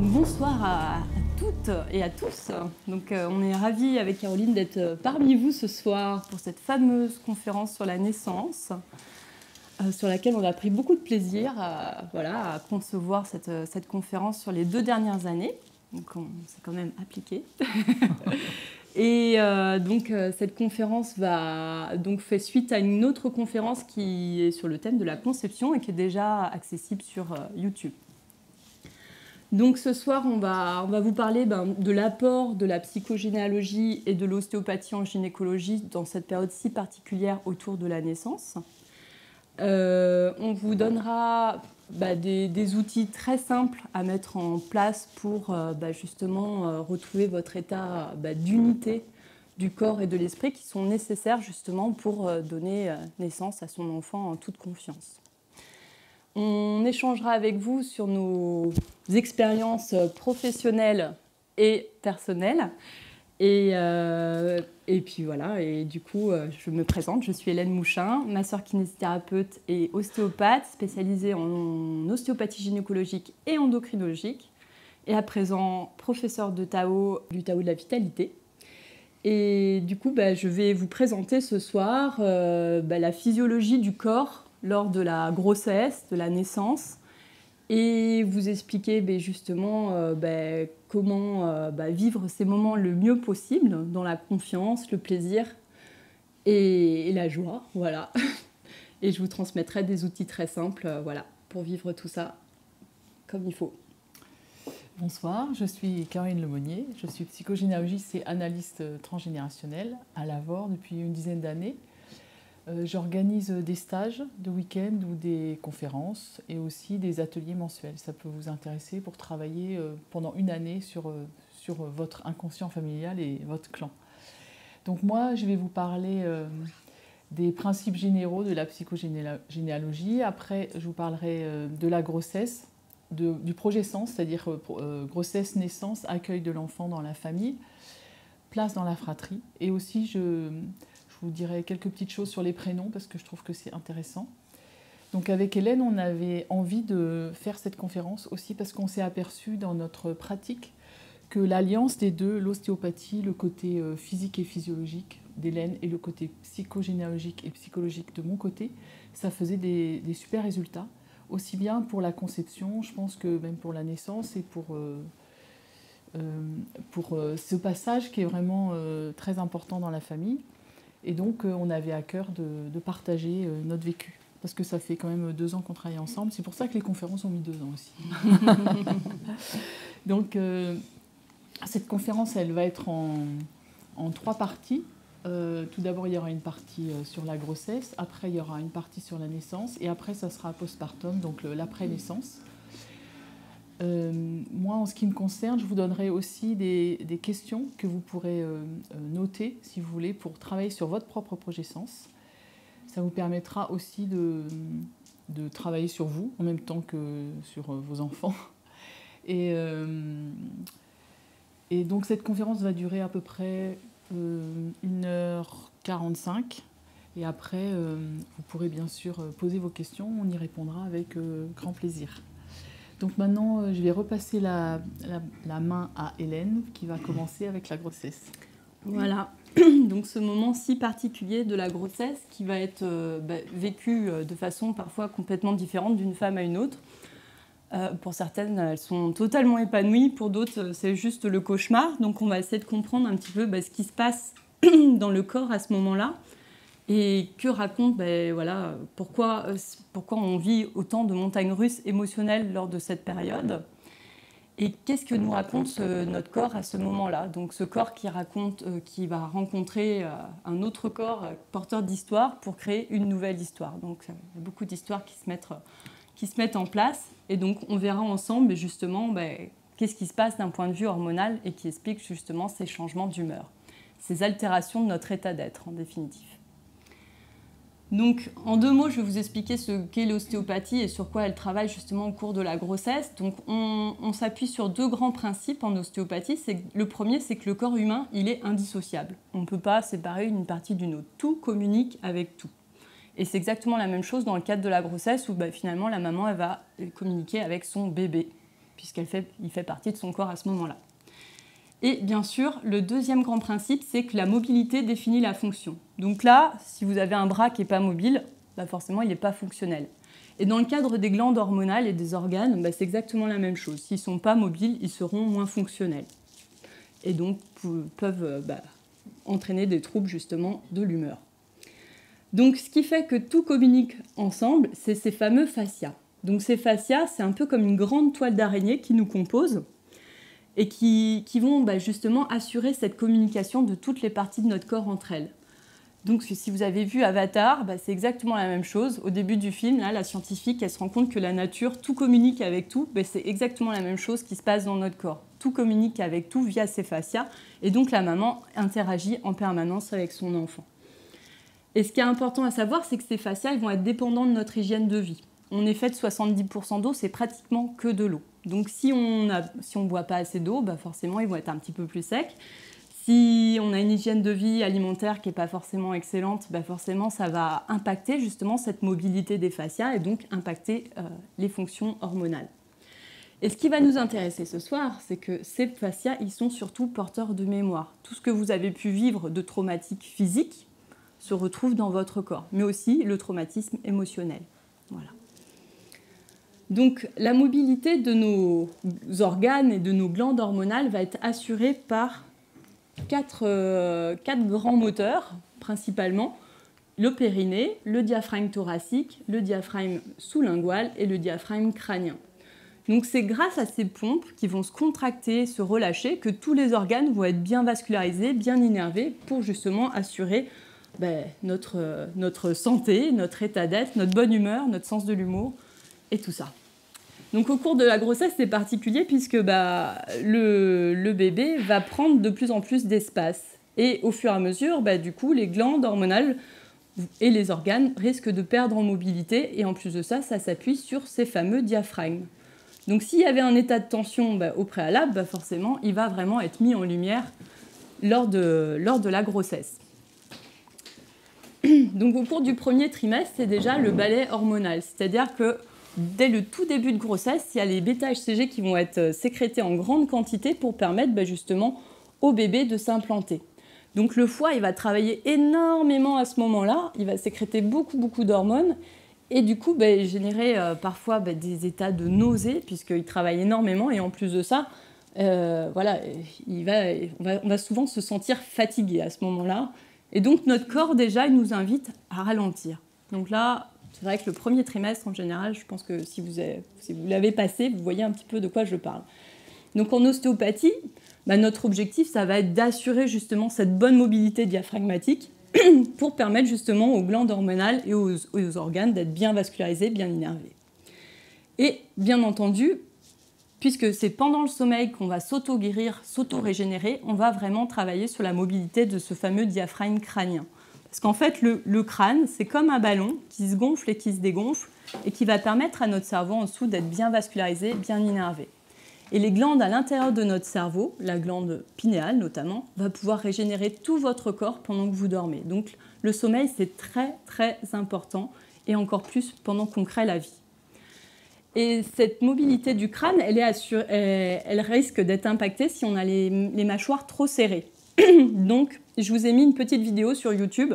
Bonsoir à toutes et à tous. Donc, on est ravis avec Caroline d'être parmi vous ce soir pour cette fameuse conférence sur la naissance, sur laquelle on a pris beaucoup de plaisir à concevoir cette conférence sur les 2 dernières années. Donc, on s'est quand même appliqué. Et cette conférence fait suite à une autre conférence qui est sur le thème de la conception et qui est déjà accessible sur YouTube. Donc ce soir, on va vous parler de l'apport de la psychogénéalogie et de l'ostéopathie en gynécologie dans cette période si particulière autour de la naissance. On vous donnera des outils très simples à mettre en place pour justement retrouver votre état d'unité du corps et de l'esprit qui sont nécessaires justement pour donner naissance à son enfant en toute confiance. On échangera avec vous sur nos expériences professionnelles et personnelles. Et puis voilà, et du coup, je me présente, je suis Hélène Mouchin, masseur kinésithérapeute et ostéopathe spécialisée en ostéopathie gynécologique et endocrinologique, et à présent professeure de Tao, du Tao de la vitalité. Et du coup, je vais vous présenter ce soir la physiologie du corps lors de la grossesse, de la naissance, et vous expliquer justement comment vivre ces moments le mieux possible, dans la confiance, le plaisir et la joie, voilà. Et je vous transmettrai des outils très simples, pour vivre tout ça comme il faut. Bonsoir, je suis Caroline Lemonnier, je suis psychogénéalogiste et analyste transgénérationnelle à l'AVOR depuis une dizaine d'années. J'organise des stages de week-end ou des conférences et aussi des ateliers mensuels. Ça peut vous intéresser pour travailler pendant une année sur votre inconscient familial et votre clan. Donc moi, je vais vous parler des principes généraux de la psychogénéalogie. Après, je vous parlerai de la grossesse, du projet sens, c'est-à-dire grossesse, naissance, accueil de l'enfant dans la famille, place dans la fratrie. Et aussi, je vous dirai quelques petites choses sur les prénoms parce que je trouve que c'est intéressant. Donc avec Hélène, on avait envie de faire cette conférence aussi parce qu'on s'est aperçu dans notre pratique que l'alliance des deux, l'ostéopathie, le côté physique et physiologique d'Hélène et le côté psychogénéalogique et psychologique de mon côté, ça faisait des super résultats. Aussi bien pour la conception, je pense que même pour la naissance et pour ce passage qui est vraiment très important dans la famille. Et donc, on avait à cœur de partager notre vécu. Parce que ça fait quand même 2 ans qu'on travaille ensemble. C'est pour ça que les conférences ont mis 2 ans aussi. Donc, cette conférence, elle va être en 3 parties. Tout d'abord, il y aura une partie sur la grossesse. Après, il y aura une partie sur la naissance. Et après, ça sera postpartum, donc l'après-naissance. Moi, en ce qui me concerne, je vous donnerai aussi des questions que vous pourrez noter, si vous voulez, pour travailler sur votre propre projet sens. Ça vous permettra aussi de travailler sur vous, en même temps que sur vos enfants. Et donc, cette conférence va durer à peu près 1h45. Et après, vous pourrez bien sûr poser vos questions, on y répondra avec grand plaisir. Donc maintenant, je vais repasser la main à Hélène qui va commencer avec la grossesse. Voilà, donc ce moment si particulier de la grossesse qui va être vécu de façon parfois complètement différente d'une femme à une autre. Pour certaines, elles sont totalement épanouies, pour d'autres, c'est juste le cauchemar. Donc on va essayer de comprendre un petit peu ce qui se passe dans le corps à ce moment-là. Et que raconte, pourquoi on vit autant de montagnes russes émotionnelles lors de cette période. Et qu'est-ce que nous raconte notre corps à ce moment-là. Donc ce corps qui va rencontrer un autre corps porteur d'histoire pour créer une nouvelle histoire. Donc il y a beaucoup d'histoires qui se mettent en place. Et donc on verra ensemble justement qu'est-ce qui se passe d'un point de vue hormonal et qui explique justement ces changements d'humeur, ces altérations de notre état d'être en définitive. Donc, en 2 mots, je vais vous expliquer ce qu'est l'ostéopathie et sur quoi elle travaille justement au cours de la grossesse. Donc, on s'appuie sur 2 grands principes en ostéopathie. Le premier, c'est que le corps humain, il est indissociable. On ne peut pas séparer une partie d'une autre. Tout communique avec tout. Et c'est exactement la même chose dans le cadre de la grossesse où finalement, la maman, elle va communiquer avec son bébé. puisqu'il fait partie de son corps à ce moment-là. Et bien sûr, le deuxième grand principe, c'est que la mobilité définit la fonction. Donc là, si vous avez un bras qui n'est pas mobile, forcément, il n'est pas fonctionnel. Et dans le cadre des glandes hormonales et des organes, c'est exactement la même chose. S'ils ne sont pas mobiles, ils seront moins fonctionnels. Et donc, peuvent entraîner des troubles, justement, de l'humeur. Donc, ce qui fait que tout communique ensemble, c'est ces fameux fascias. Donc, ces fascias, c'est un peu comme une grande toile d'araignée qui nous compose et qui vont justement assurer cette communication de toutes les parties de notre corps entre elles. Donc, si vous avez vu Avatar, c'est exactement la même chose. Au début du film, là, la scientifique, elle se rend compte que la nature, tout communique avec tout. C'est exactement la même chose qui se passe dans notre corps. Tout communique avec tout via ces fascias. Et donc, la maman interagit en permanence avec son enfant. Et ce qui est important à savoir, c'est que ces fascias, ils vont être dépendants de notre hygiène de vie. On est fait de 70% d'eau, c'est pratiquement que de l'eau. Donc, si on ne boit pas assez d'eau, forcément, ils vont être un petit peu plus secs. Si on a une hygiène de vie alimentaire qui n'est pas forcément excellente, forcément ça va impacter justement cette mobilité des fascias et donc impacter les fonctions hormonales. Et ce qui va nous intéresser ce soir, c'est que ces fascias, ils sont surtout porteurs de mémoire. Tout ce que vous avez pu vivre de traumatique physique se retrouve dans votre corps, mais aussi le traumatisme émotionnel. Voilà. Donc la mobilité de nos organes et de nos glandes hormonales va être assurée par quatre grands moteurs, principalement, le périnée, le diaphragme thoracique, le diaphragme sous-lingual et le diaphragme crânien. Donc c'est grâce à ces pompes qui vont se contracter, se relâcher, que tous les organes vont être bien vascularisés, bien innervés, pour justement assurer notre santé, notre état d'être, notre bonne humeur, notre sens de l'humour et tout ça. Donc au cours de la grossesse, c'est particulier puisque le bébé va prendre de plus en plus d'espace. Et au fur et à mesure, du coup, les glandes hormonales et les organes risquent de perdre en mobilité. Et en plus de ça, ça s'appuie sur ces fameux diaphragmes. Donc s'il y avait un état de tension au préalable, forcément, il va vraiment être mis en lumière lors de la grossesse. Donc au cours du premier trimestre, c'est déjà le balai hormonal. C'est-à-dire que dès le tout début de grossesse, il y a les bêta-HCG qui vont être sécrétés en grande quantité pour permettre justement au bébé de s'implanter. Donc le foie, il va travailler énormément à ce moment-là, il va sécréter beaucoup d'hormones et du coup générer parfois des états de nausée puisqu'il travaille énormément et en plus de ça, on va souvent se sentir fatigué à ce moment-là. Et donc notre corps déjà, il nous invite à ralentir. Donc là, c'est vrai que le premier trimestre, en général, je pense que si vous l'avez passé, vous voyez un petit peu de quoi je parle. Donc en ostéopathie, notre objectif, ça va être d'assurer justement cette bonne mobilité diaphragmatique pour permettre justement aux glandes hormonales et aux organes d'être bien vascularisés, bien innervés. Et bien entendu, puisque c'est pendant le sommeil qu'on va s'auto-guérir, s'auto-régénérer, on va vraiment travailler sur la mobilité de ce fameux diaphragme crânien. Parce qu'en fait, le crâne, c'est comme un ballon qui se gonfle et qui se dégonfle et qui va permettre à notre cerveau en dessous d'être bien vascularisé, bien innervé. Et les glandes à l'intérieur de notre cerveau, la glande pinéale notamment, va pouvoir régénérer tout votre corps pendant que vous dormez. Donc le sommeil, c'est très très important et encore plus pendant qu'on crée la vie. Et cette mobilité du crâne, elle risque d'être impactée si on a les mâchoires trop serrées. Donc, je vous ai mis une petite vidéo sur YouTube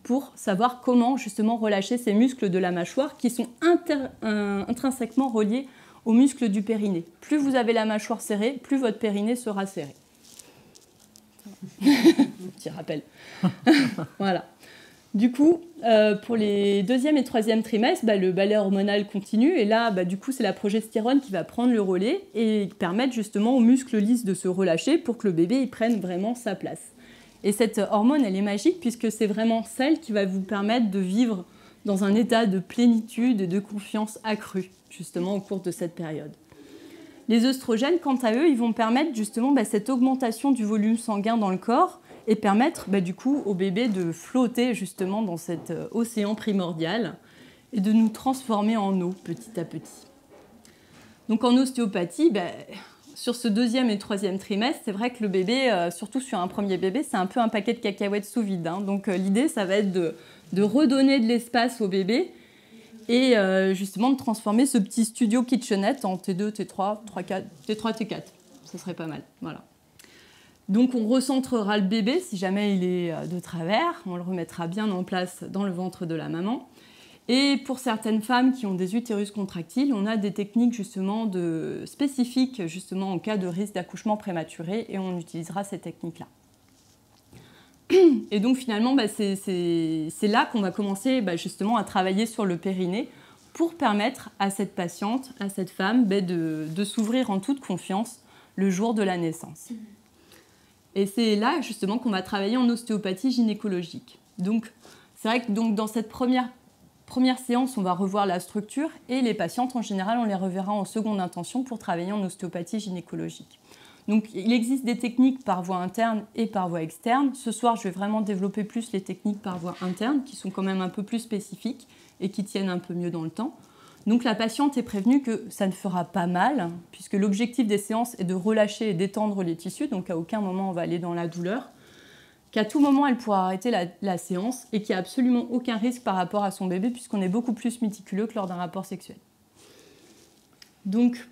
pour savoir comment justement relâcher ces muscles de la mâchoire qui sont intrinsèquement reliés aux muscles du périnée. Plus vous avez la mâchoire serrée, plus votre périnée sera serré. Petit rappel. Voilà. Du coup, pour les deuxième et troisième trimestres, le balai hormonal continue et là, du coup, c'est la progestérone qui va prendre le relais et permettre justement aux muscles lisses de se relâcher pour que le bébé il prenne vraiment sa place. Et cette hormone, elle est magique puisque c'est vraiment celle qui va vous permettre de vivre dans un état de plénitude et de confiance accrue, justement au cours de cette période. Les œstrogènes, quant à eux, ils vont permettre justement cette augmentation du volume sanguin dans le corps et permettre du coup au bébé de flotter justement dans cet océan primordial et de nous transformer en eau petit à petit. Donc en ostéopathie, sur ce deuxième et troisième trimestre, c'est vrai que le bébé, surtout sur un premier bébé, c'est un peu un paquet de cacahuètes sous vide. Donc l'idée, ça va être de redonner de l'espace au bébé et justement de transformer ce petit studio kitchenette en T2, T3, T3, T4. Ça serait pas mal. Voilà. Donc on recentrera le bébé si jamais il est de travers, on le remettra bien en place dans le ventre de la maman. Et pour certaines femmes qui ont des utérus contractiles, on a des techniques justement spécifiques justement en cas de risque d'accouchement prématuré et on utilisera ces techniques-là. Et donc finalement, c'est là qu'on va commencer justement à travailler sur le périnée pour permettre à cette patiente, à cette femme, de s'ouvrir en toute confiance le jour de la naissance. Et c'est là justement qu'on va travailler en ostéopathie gynécologique. Donc c'est vrai que dans cette première séance, on va revoir la structure et les patientes, en général, on les reverra en seconde intention pour travailler en ostéopathie gynécologique. Donc, il existe des techniques par voie interne et par voie externe. Ce soir, je vais vraiment développer plus les techniques par voie interne, qui sont quand même un peu plus spécifiques et qui tiennent un peu mieux dans le temps. Donc, la patiente est prévenue que ça ne fera pas mal, puisque l'objectif des séances est de relâcher et d'étendre les tissus, donc à aucun moment on va aller dans la douleur, qu'à tout moment elle pourra arrêter la séance et qu'il n'y a absolument aucun risque par rapport à son bébé, puisqu'on est beaucoup plus méticuleux que lors d'un rapport sexuel. Donc,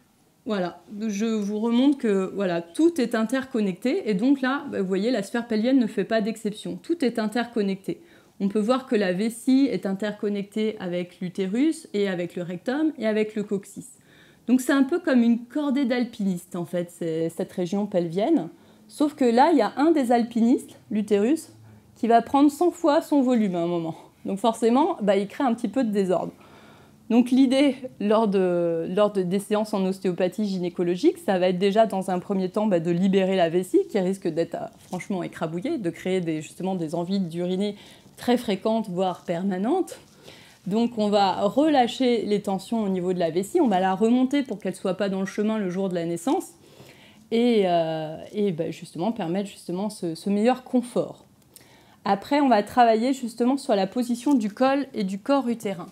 voilà, je vous remontre que voilà, tout est interconnecté et donc là, vous voyez, la sphère pelvienne ne fait pas d'exception. Tout est interconnecté. On peut voir que la vessie est interconnectée avec l'utérus et avec le rectum et avec le coccyx. Donc c'est un peu comme une cordée d'alpinistes en fait, cette région pelvienne. Sauf que là, il y a un des alpinistes, l'utérus, qui va prendre 100 fois son volume à un moment. Donc forcément, il crée un petit peu de désordre. Donc l'idée, lors des séances en ostéopathie gynécologique, ça va être déjà dans un premier temps de libérer la vessie, qui risque d'être franchement écrabouillée, de créer justement des envies d'uriner très fréquentes, voire permanentes. Donc on va relâcher les tensions au niveau de la vessie, on va la remonter pour qu'elle ne soit pas dans le chemin le jour de la naissance, et justement permettre justement ce meilleur confort. Après, on va travailler justement sur la position du col et du corps utérin.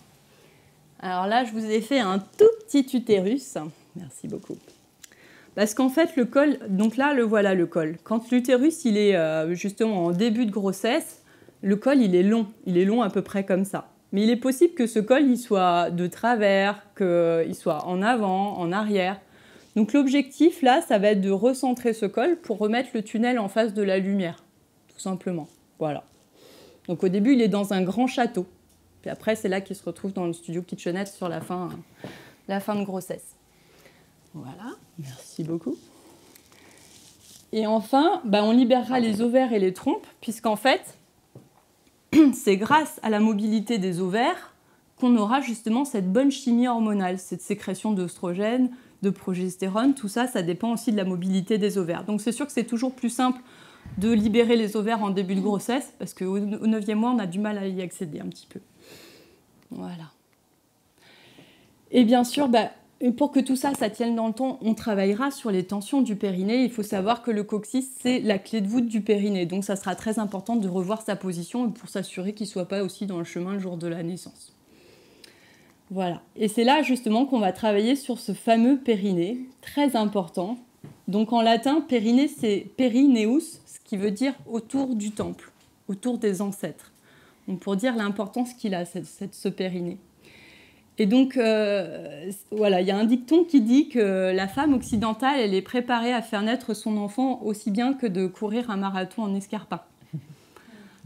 Alors là, je vous ai fait un tout petit utérus. Merci beaucoup. Parce qu'en fait, le col, donc là, voilà le col. Quand l'utérus, il est justement en début de grossesse, le col, il est long. Il est long à peu près comme ça. Mais il est possible que ce col, il soit de travers, qu'il soit en avant, en arrière. Donc l'objectif, là, ça va être de recentrer ce col pour remettre le tunnel en face de la lumière, tout simplement. Voilà. Donc au début, il est dans un grand château. Puis après, c'est là qu'il se retrouve dans le studio kitchenette sur la fin de grossesse. Voilà, merci beaucoup. Et enfin, on libérera les ovaires et les trompes, puisqu'en fait, c'est grâce à la mobilité des ovaires qu'on aura justement cette bonne chimie hormonale, cette sécrétion d'œstrogène, de progestérone, tout ça, ça dépend aussi de la mobilité des ovaires. Donc c'est sûr que c'est toujours plus simple de libérer les ovaires en début de grossesse, parce qu'au 9e mois, on a du mal à y accéder un petit peu. Voilà. Et bien sûr, pour que tout ça, ça tienne dans le temps, on travaillera sur les tensions du périnée. Il faut savoir que le coccyx, c'est la clé de voûte du périnée. Donc ça sera très important de revoir sa position pour s'assurer qu'il ne soit pas aussi dans le chemin le jour de la naissance. Voilà. Et c'est là justement qu'on va travailler sur ce fameux périnée, très important. Donc en latin, périnée, c'est perineus, ce qui veut dire autour du temple, autour des ancêtres. Donc pour dire l'importance qu'il a, ce périnée. Et donc, voilà, il y a un dicton qui dit que la femme occidentale, elle est préparée à faire naître son enfant aussi bien que de courir un marathon en escarpin.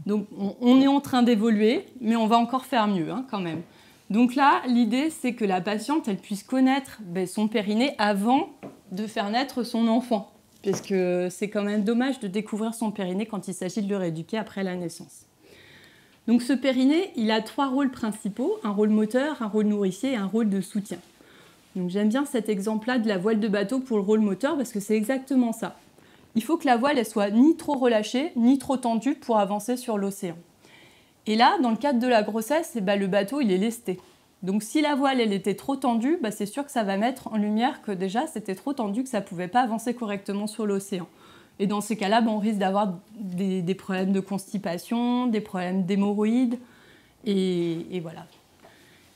Donc on est en train d'évoluer, mais on va encore faire mieux quand même. Donc là, l'idée, c'est que la patiente, elle puisse connaître son périnée avant de faire naître son enfant. Parce que c'est quand même dommage de découvrir son périnée quand il s'agit de le rééduquer après la naissance. Donc ce périnée, il a 3 rôles principaux, un rôle moteur, un rôle nourricier et un rôle de soutien. Donc j'aime bien cet exemple-là de la voile de bateau pour le rôle moteur parce que c'est exactement ça. Il faut que la voile elle soit ni trop relâchée, ni trop tendue pour avancer sur l'océan. Et là, dans le cadre de la grossesse, le bateau il est lesté. Donc si la voile elle était trop tendue, c'est sûr que ça va mettre en lumière que déjà c'était trop tendu, que ça ne pouvait pas avancer correctement sur l'océan. Et dans ces cas-là, on risque d'avoir des problèmes de constipation, des problèmes d'hémorroïdes, et voilà.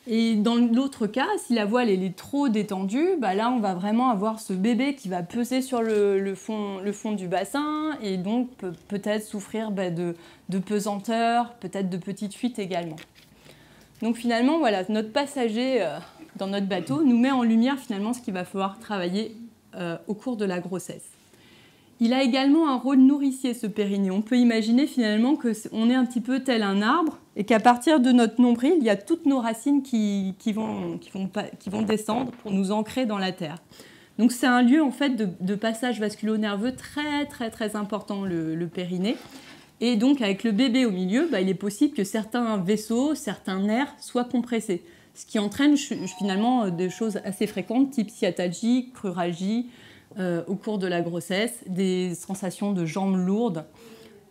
Et dans l'autre cas, si la voile elle est trop détendue, là on va vraiment avoir ce bébé qui va peser sur le fond du bassin, et donc peut-être souffrir de pesanteur, peut-être de petites fuites également. Donc finalement, voilà, notre passager dans notre bateau nous met en lumière finalement ce qu'il va falloir travailler au cours de la grossesse. Il a également un rôle nourricier, ce périnée. On peut imaginer finalement qu'on est un petit peu tel un arbre et qu'à partir de notre nombril, il y a toutes nos racines qui vont descendre pour nous ancrer dans la terre. Donc c'est un lieu en fait de passage vasculo-nerveux très très très important, le périnée. Et donc avec le bébé au milieu, il est possible que certains vaisseaux, certains nerfs soient compressés. Ce qui entraîne finalement des choses assez fréquentes, type sciatalgie, cruralgie, au cours de la grossesse, des sensations de jambes lourdes,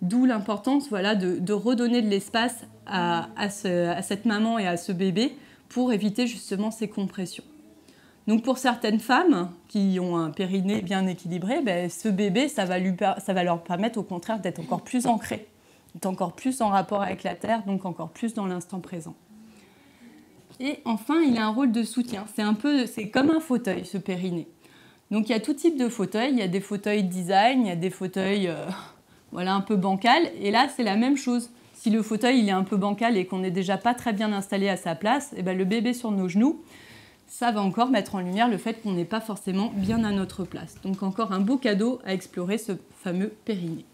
d'où l'importance de redonner de l'espace à cette maman et à ce bébé pour éviter justement ces compressions. Donc pour certaines femmes qui ont un périnée bien équilibré, ce bébé, ça va leur permettre au contraire d'être encore plus ancré, d'être encore plus en rapport avec la terre, donc encore plus dans l'instant présent. Et enfin, il a un rôle de soutien. C'est comme un fauteuil, ce périnée. Donc il y a tout type de fauteuils, il y a des fauteuils design, il y a des fauteuils un peu bancal, et là c'est la même chose. Si le fauteuil il est un peu bancal et qu'on n'est déjà pas très bien installé à sa place, le bébé sur nos genoux, ça va encore mettre en lumière le fait qu'on n'est pas forcément bien à notre place. Donc encore un beau cadeau à explorer, ce fameux périnée.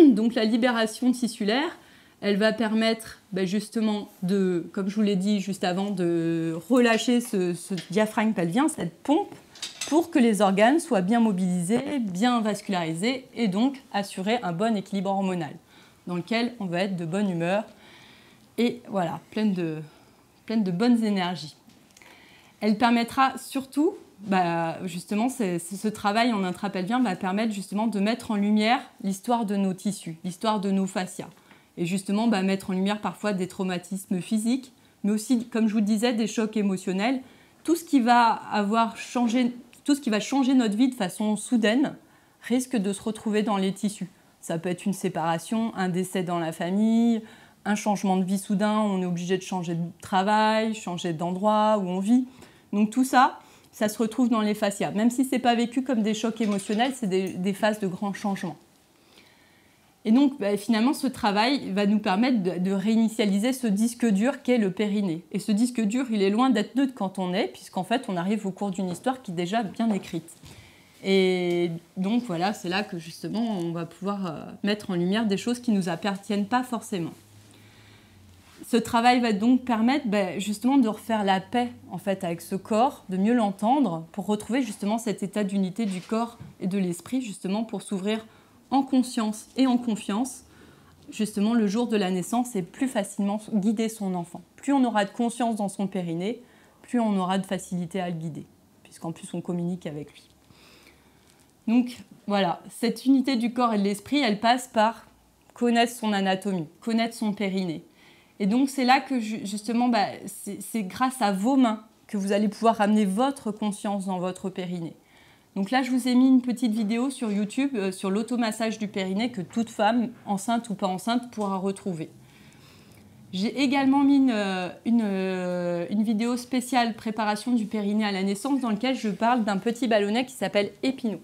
Donc la libération tissulaire, elle va permettre justement comme je vous l'ai dit juste avant, de relâcher ce diaphragme pelvien, cette pompe, pour que les organes soient bien mobilisés, bien vascularisés et donc assurer un bon équilibre hormonal dans lequel on va être de bonne humeur et voilà, pleine de bonnes énergies. Elle permettra surtout, justement, ce travail en intrapelvien va permettre justement de mettre en lumière l'histoire de nos tissus, l'histoire de nos fascias et justement mettre en lumière parfois des traumatismes physiques, mais aussi, comme je vous le disais, des chocs émotionnels, tout ce qui va changer notre vie de façon soudaine risque de se retrouver dans les tissus. Ça peut être une séparation, un décès dans la famille, un changement de vie soudain, on est obligé de changer de travail, changer d'endroit où on vit. Donc tout ça, ça se retrouve dans les fascias. Même si ce n'est pas vécu comme des chocs émotionnels, c'est des phases de grands changements. Et donc finalement, ce travail va nous permettre de réinitialiser ce disque dur qu'est le périnée. Et ce disque dur, il est loin d'être neutre quand on est, puisqu'en fait, on arrive au cours d'une histoire qui est déjà bien écrite. Et donc voilà, c'est là que justement, on va pouvoir mettre en lumière des choses qui ne nous appartiennent pas forcément. Ce travail va donc permettre justement de refaire la paix en fait, avec ce corps, de mieux l'entendre, pour retrouver justement cet état d'unité du corps et de l'esprit, justement pour s'ouvrir en conscience et en confiance, justement le jour de la naissance, et plus facilement guider son enfant. Plus on aura de conscience dans son périnée, plus on aura de facilité à le guider, puisqu'en plus on communique avec lui. Donc voilà, cette unité du corps et de l'esprit, elle passe par connaître son anatomie, connaître son périnée. Et donc c'est là que justement, c'est grâce à vos mains que vous allez pouvoir amener votre conscience dans votre périnée. Donc là, je vous ai mis une petite vidéo sur YouTube sur l'automassage du périnée que toute femme, enceinte ou pas enceinte, pourra retrouver. J'ai également mis une vidéo spéciale préparation du périnée à la naissance dans laquelle je parle d'un petit ballonnet qui s'appelle Épinot.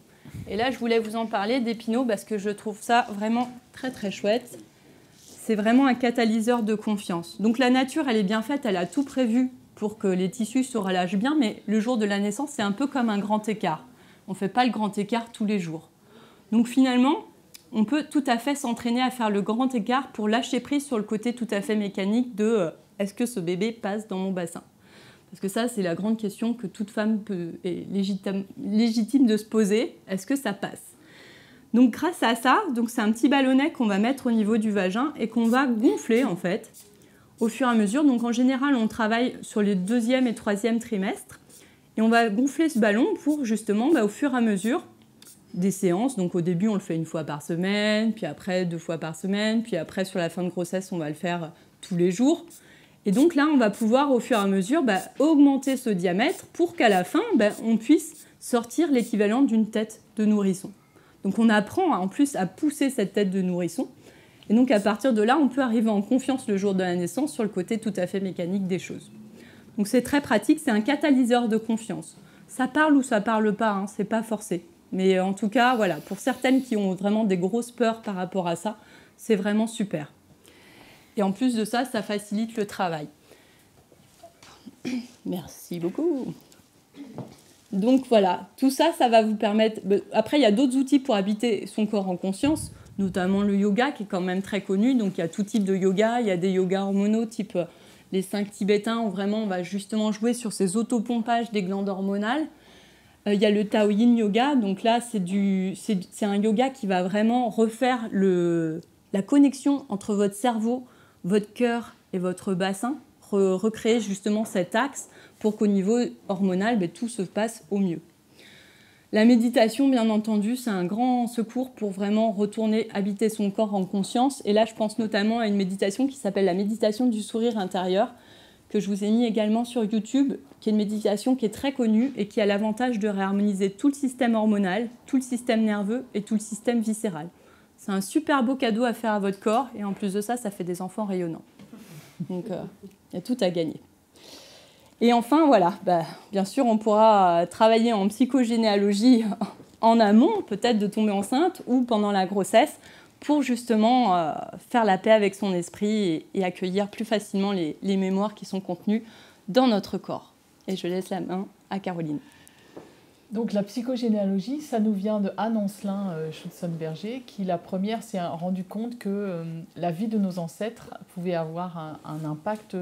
Et là, je voulais vous en parler d'Épinot parce que je trouve ça vraiment très très chouette. C'est vraiment un catalyseur de confiance. Donc la nature, elle est bien faite, elle a tout prévu pour que les tissus se relâchent bien, mais le jour de la naissance, c'est un peu comme un grand écart. On ne fait pas le grand écart tous les jours. Donc finalement, on peut tout à fait s'entraîner à faire le grand écart pour lâcher prise sur le côté tout à fait mécanique de est-ce que ce bébé passe dans mon bassin? Parce que ça, c'est la grande question que toute femme est légitime de se poser. Est-ce que ça passe? Donc grâce à ça, c'est un petit ballonnet qu'on va mettre au niveau du vagin et qu'on va gonfler en fait au fur et à mesure. Donc en général, on travaille sur les 2e et 3e trimestres. Et on va gonfler ce ballon pour justement, au fur et à mesure des séances. Donc au début, on le fait 1 fois par semaine, puis après 2 fois par semaine, puis après sur la fin de grossesse, on va le faire tous les jours. Et donc là, on va pouvoir au fur et à mesure augmenter ce diamètre pour qu'à la fin, on puisse sortir l'équivalent d'une tête de nourrisson. Donc on apprend en plus à pousser cette tête de nourrisson. Et donc à partir de là, on peut arriver en confiance le jour de la naissance sur le côté tout à fait mécanique des choses. Donc c'est très pratique, c'est un catalyseur de confiance. Ça parle ou ça parle pas, c'est pas forcé. Mais en tout cas, voilà, pour certaines qui ont vraiment des grosses peurs par rapport à ça, c'est vraiment super. Et en plus de ça, ça facilite le travail. Merci beaucoup. Donc voilà, tout ça, ça va vous permettre... Après, il y a d'autres outils pour habiter son corps en conscience, notamment le yoga, qui est quand même très connu. Donc il y a tout type de yoga. Il y a des yogas hormonaux, type les 5 tibétains, où vraiment on va justement jouer sur ces autopompages des glandes hormonales. Il y a le Tao Yin Yoga. Donc là, c'est un yoga qui va vraiment refaire la connexion entre votre cerveau, votre cœur et votre bassin, recréer justement cet axe pour qu'au niveau hormonal, tout se passe au mieux. La méditation, bien entendu, c'est un grand secours pour vraiment retourner habiter son corps en conscience. Et là, je pense notamment à une méditation qui s'appelle la méditation du sourire intérieur, que je vous ai mis également sur YouTube, qui est une méditation qui est très connue et qui a l'avantage de réharmoniser tout le système hormonal, tout le système nerveux et tout le système viscéral. C'est un super beau cadeau à faire à votre corps et en plus de ça, ça fait des enfants rayonnants. Donc, il y a tout à gagner. Et enfin, voilà, bien sûr, on pourra travailler en psychogénéalogie en amont, peut-être de tomber enceinte ou pendant la grossesse, pour justement faire la paix avec son esprit et accueillir plus facilement les mémoires qui sont contenues dans notre corps. Et je laisse la main à Caroline. Donc la psychogénéalogie, ça nous vient de Anne-Ancelin Schutzenberger, qui la première s'est rendu compte que la vie de nos ancêtres pouvait avoir un impact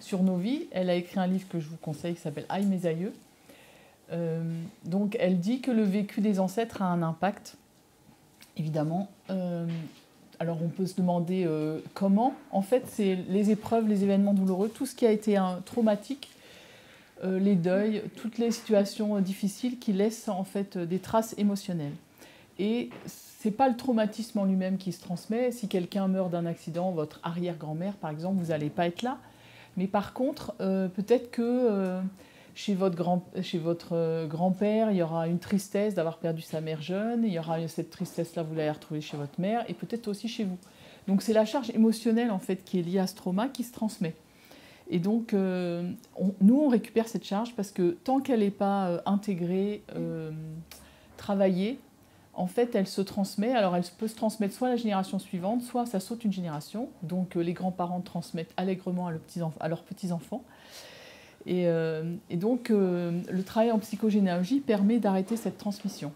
sur nos vies. Elle a écrit un livre que je vous conseille qui s'appelle « Aïe mes aïeux ». Donc elle dit que le vécu des ancêtres a un impact, évidemment. Alors on peut se demander comment. En fait, c'est les épreuves, les événements douloureux, tout ce qui a été traumatique, les deuils, toutes les situations difficiles qui laissent en fait des traces émotionnelles. Et c'est pas le traumatisme en lui-même qui se transmet. Si quelqu'un meurt d'un accident, votre arrière-grand-mère par exemple, vous n'allez pas être là. Mais par contre, peut-être que chez votre grand-père, il y aura une tristesse d'avoir perdu sa mère jeune, il y aura cette tristesse-là, vous l'allez retrouver chez votre mère, et peut-être aussi chez vous. Donc c'est la charge émotionnelle en fait qui est liée à ce trauma qui se transmet. Et donc nous on récupère cette charge parce que tant qu'elle n'est pas intégrée, travaillée, en fait elle se transmet. Alors elle peut se transmettre soit à la génération suivante, soit ça saute une génération. Donc les grands-parents transmettent allègrement à leurs petits-enfants. Et donc, le travail en psychogénéalogie permet d'arrêter cette transmission.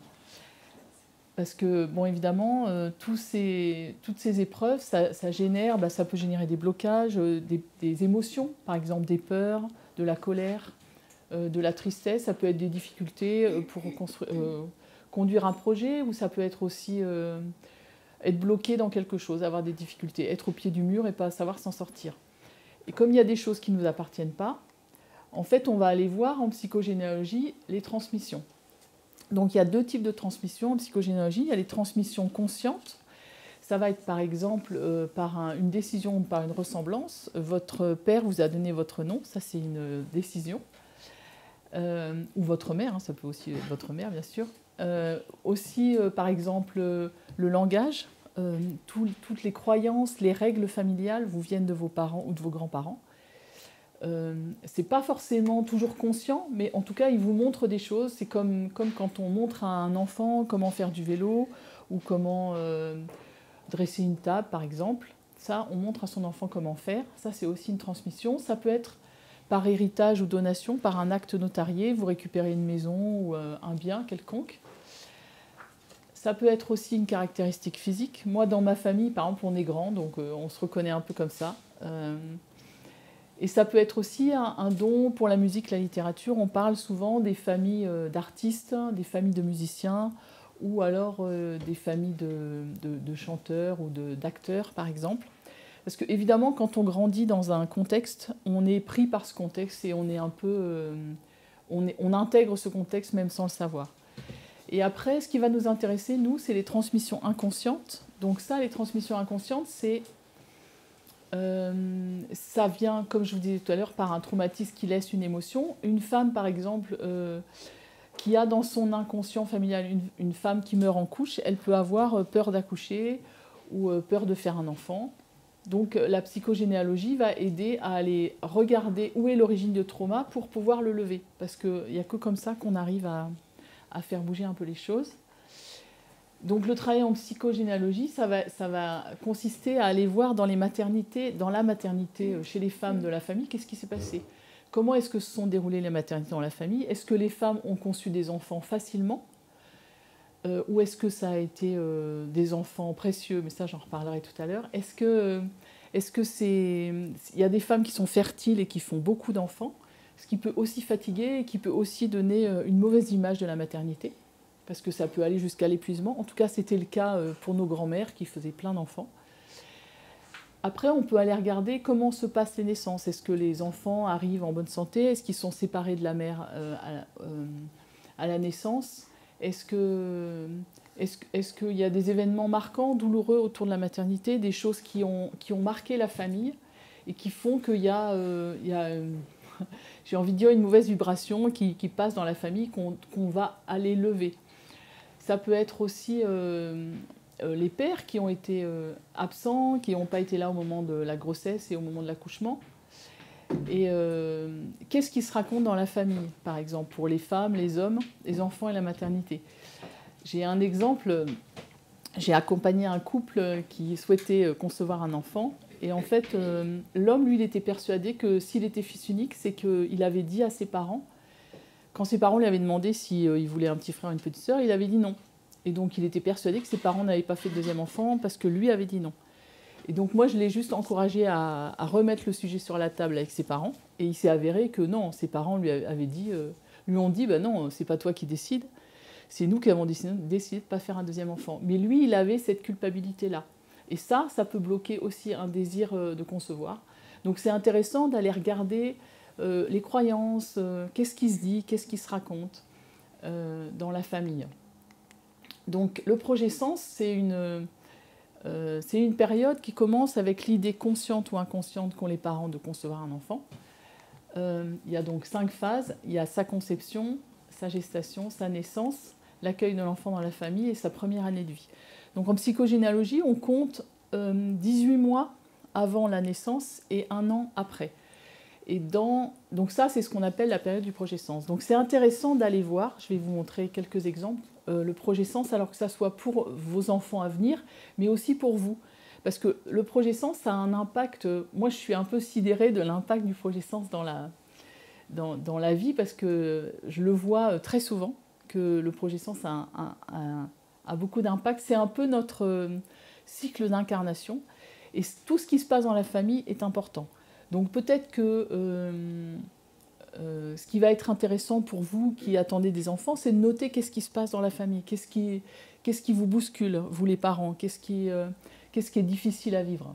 Parce que, bon, évidemment, toutes ces épreuves, ça génère, ça peut générer des blocages, des émotions, par exemple des peurs, de la colère, de la tristesse. Ça peut être des difficultés pour conduire un projet, ou ça peut être aussi être bloqué dans quelque chose, avoir des difficultés, être au pied du mur et pas savoir s'en sortir. Et comme il y a des choses qui ne nous appartiennent pas, en fait, on va aller voir en psychogénéalogie les transmissions. Donc, il y a deux types de transmissions en psychogénéalogie. Il y a les transmissions conscientes. Ça va être, par exemple, par une décision ou par une ressemblance. Votre père vous a donné votre nom, ça c'est une décision. Ou votre mère, ça peut aussi être votre mère, bien sûr. Aussi, par exemple, le langage. Toutes les croyances, les règles familiales vous viennent de vos parents ou de vos grands-parents. C'est pas forcément toujours conscient, mais en tout cas, il vous montre des choses. C'est comme quand on montre à un enfant comment faire du vélo ou comment dresser une table, par exemple. Ça, on montre à son enfant comment faire. Ça, c'est aussi une transmission. Ça peut être par héritage ou donation, par un acte notarié. Vous récupérez une maison ou un bien quelconque. Ça peut être aussi une caractéristique physique. Moi, dans ma famille, par exemple, on est grand, donc on se reconnaît un peu comme ça. Et ça peut être aussi un don pour la musique, la littérature. On parle souvent des familles d'artistes, des familles de musiciens, ou alors des familles de chanteurs ou d'acteurs, par exemple. Parce que, évidemment, quand on grandit dans un contexte, on est pris par ce contexte et on est un peu... on intègre ce contexte même sans le savoir. Et après, ce qui va nous intéresser, nous, c'est les transmissions inconscientes. Donc ça, les transmissions inconscientes, c'est... ça vient, comme je vous disais tout à l'heure, par un traumatisme qui laisse une émotion. Une femme, par exemple, qui a dans son inconscient familial une femme qui meurt en couche, elle peut avoir peur d'accoucher ou peur de faire un enfant. Donc la psychogénéalogie va aider à aller regarder où est l'origine du trauma pour pouvoir le lever. Parce qu'il n'y a que comme ça qu'on arrive à faire bouger un peu les choses. Donc le travail en psychogénéalogie, ça va consister à aller voir dans la maternité, chez les femmes de la famille, qu'est-ce qui s'est passé. Comment est-ce que se sont déroulées les maternités dans la famille? Est-ce que les femmes ont conçu des enfants facilement? Ou est-ce que ça a été des enfants précieux? Mais ça, j'en reparlerai tout à l'heure. Il y a des femmes qui sont fertiles et qui font beaucoup d'enfants, ce qui peut aussi fatiguer et qui peut aussi donner une mauvaise image de la maternité, parce que ça peut aller jusqu'à l'épuisement. En tout cas, c'était le cas pour nos grands-mères qui faisaient plein d'enfants. Après, on peut aller regarder comment se passent les naissances. Est-ce que les enfants arrivent en bonne santé? Est-ce qu'ils sont séparés de la mère à la naissance? Est-ce qu'il y a des événements marquants, douloureux autour de la maternité, des choses qui ont marqué la famille et qui font qu'il y a j'ai envie de dire, une mauvaise vibration qui passe dans la famille qu'on va aller lever. Ça peut être aussi les pères qui ont été absents, qui n'ont pas été là au moment de la grossesse et au moment de l'accouchement. Et qu'est-ce qui se raconte dans la famille, par exemple, pour les femmes, les hommes, les enfants et la maternité? J'ai un exemple, j'ai accompagné un couple qui souhaitait concevoir un enfant. Et en fait, l'homme, lui, il était persuadé que s'il était fils unique, c'est qu'il avait dit à ses parents, quand ses parents lui avaient demandé s'il voulait un petit frère ou une petite sœur, il avait dit non. Et donc, il était persuadé que ses parents n'avaient pas fait de deuxième enfant parce que lui avait dit non. Et donc, moi, je l'ai juste encouragé à remettre le sujet sur la table avec ses parents. Et il s'est avéré que non, ses parents lui ont dit, bah non, c'est pas toi qui décides, c'est nous qui avons décidé de ne pas faire un deuxième enfant. Mais lui, il avait cette culpabilité-là. Et ça peut bloquer aussi un désir de concevoir. Donc c'est intéressant d'aller regarder les croyances, qu'est-ce qui se dit, qu'est-ce qui se raconte dans la famille. Donc le projet sens, c'est une période qui commence avec l'idée consciente ou inconsciente qu'ont les parents de concevoir un enfant. Il y a donc 5 phases. Il y a sa conception, sa gestation, sa naissance, l'accueil de l'enfant dans la famille et sa première année de vie. Donc en psychogénéalogie, on compte 18 mois avant la naissance et 1 an après. Et donc ça, c'est ce qu'on appelle la période du projet sens. Donc c'est intéressant d'aller voir, je vais vous montrer quelques exemples, le projet sens, alors que ça soit pour vos enfants à venir, mais aussi pour vous. Parce que le projet sens a un impact, moi je suis un peu sidérée de l'impact du projet sens dans la vie, parce que je le vois très souvent, que le projet sens a beaucoup d'impact. C'est un peu notre cycle d'incarnation. Et tout ce qui se passe dans la famille est important. Donc peut-être que ce qui va être intéressant pour vous qui attendez des enfants, c'est de noter qu'est-ce qui se passe dans la famille, qu'est-ce qui vous bouscule, vous les parents, qu'est-ce qui est difficile à vivre.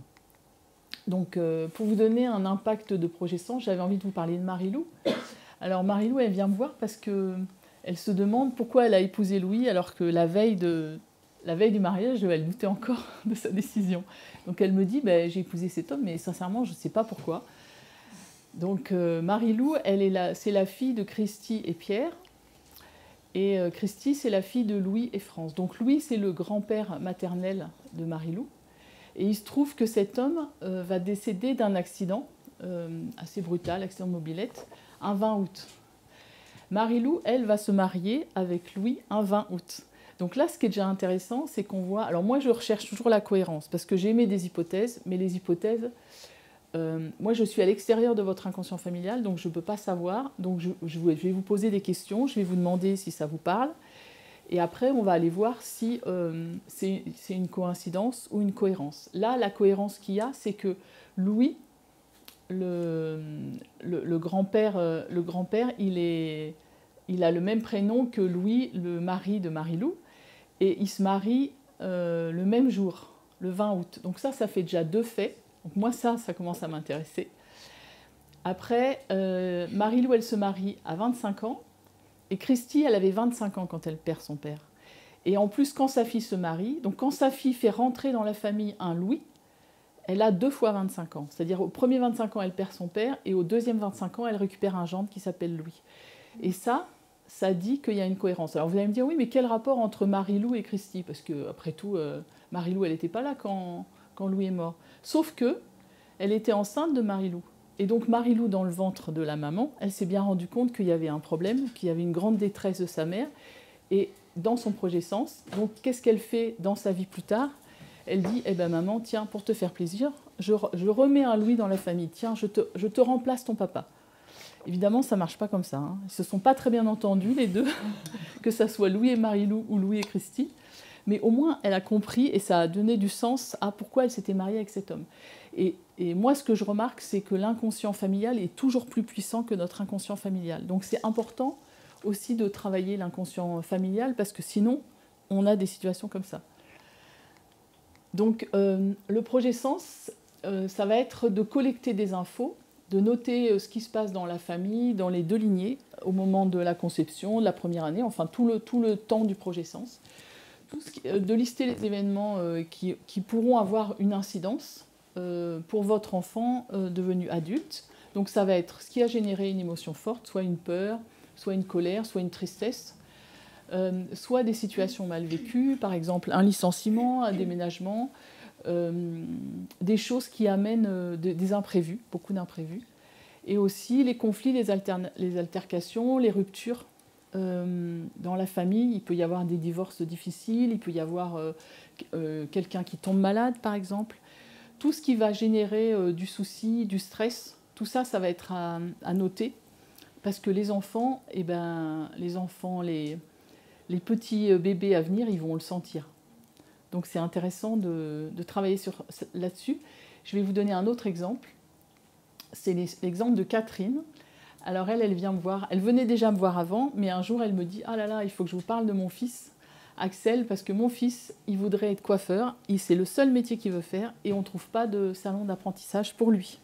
Donc pour vous donner un impact de projet sens, j'avais envie de vous parler de Marie-Lou. Alors Marie-Lou, elle vient me voir parce que elle se demande pourquoi elle a épousé Louis alors que la veille du mariage, elle doutait encore de sa décision. Donc elle me dit, j'ai épousé cet homme, mais sincèrement, je ne sais pas pourquoi. Donc Marie-Lou, c'est la fille de Christy et Pierre. Et Christy, c'est la fille de Louis et France. Donc Louis, c'est le grand-père maternel de Marie-Lou. Et il se trouve que cet homme va décéder d'un accident assez brutal, accident de mobilette, un 20 août. Marie-Lou, elle, va se marier avec Louis un 20 août. Donc là, ce qui est déjà intéressant, c'est qu'on voit... Alors moi, je recherche toujours la cohérence, parce que j'ai aimé des hypothèses, mais les hypothèses... moi, je suis à l'extérieur de votre inconscient familial, donc je ne peux pas savoir. Donc je vais vous poser des questions, je vais vous demander si ça vous parle. Et après, on va aller voir si c'est une coïncidence ou une cohérence. Là, la cohérence qu'il y a, c'est que Louis, le grand-père, il a le même prénom que Louis, le mari de Marie-Lou, et ils se marient le même jour, le 20 août. Donc ça fait déjà 2 faits. Donc moi, ça commence à m'intéresser. Après, Marie-Lou, elle se marie à 25 ans, et Christy, elle avait 25 ans quand elle perd son père. Et en plus, quand sa fille se marie, donc quand sa fille fait rentrer dans la famille un Louis, elle a 2 fois 25 ans. C'est-à-dire au premier 25 ans, elle perd son père, et au deuxième 25 ans, elle récupère un gendre qui s'appelle Louis. Et ça dit qu'il y a une cohérence. Alors vous allez me dire, oui, mais quel rapport entre Marie-Lou et Christy? Parce qu'après tout, Marie-Lou, elle n'était pas là quand Louis est mort. Sauf que elle était enceinte de Marie-Lou. Et donc Marie-Lou, dans le ventre de la maman, elle s'est bien rendue compte qu'il y avait un problème, qu'il y avait une grande détresse de sa mère. Et dans son projet sens. Donc, qu'est-ce qu'elle fait dans sa vie plus tard? Elle dit, eh ben maman, tiens, pour te faire plaisir, je remets un Louis dans la famille. Tiens, je te remplace ton papa. Évidemment, ça ne marche pas comme ça. Hein. Ils ne se sont pas très bien entendus, les deux, que ça soit Louis et Marie-Lou ou Louis et Christy. Mais au moins, elle a compris et ça a donné du sens à pourquoi elle s'était mariée avec cet homme. Et moi, ce que je remarque, c'est que l'inconscient familial est toujours plus puissant que notre inconscient familial. Donc, c'est important aussi de travailler l'inconscient familial parce que sinon, on a des situations comme ça. Donc, le projet sens, ça va être de collecter des infos, de noter ce qui se passe dans la famille, dans les deux lignées, au moment de la conception, de la première année, enfin tout le temps du projet sens. De lister les événements qui pourront avoir une incidence pour votre enfant devenu adulte. Donc ça va être ce qui a généré une émotion forte, soit une peur, soit une colère, soit une tristesse, soit des situations mal vécues, par exemple un licenciement, un déménagement, des choses qui amènent des imprévus, beaucoup d'imprévus, et aussi les conflits, les altercations, les ruptures. Dans la famille, il peut y avoir des divorces difficiles, il peut y avoir quelqu'un qui tombe malade, par exemple. Tout ce qui va générer du souci, du stress, tout ça, ça va être à noter, parce que les enfants, les petits bébés à venir, ils vont le sentir. Donc c'est intéressant de travailler là-dessus. Je vais vous donner un autre exemple. C'est l'exemple de Catherine. Alors elle vient me voir. Elle venait déjà me voir avant, mais un jour, elle me dit « Ah là là, il faut que je vous parle de mon fils, Axel, parce que mon fils, il voudrait être coiffeur. C'est le seul métier qu'il veut faire et on ne trouve pas de salon d'apprentissage pour lui. »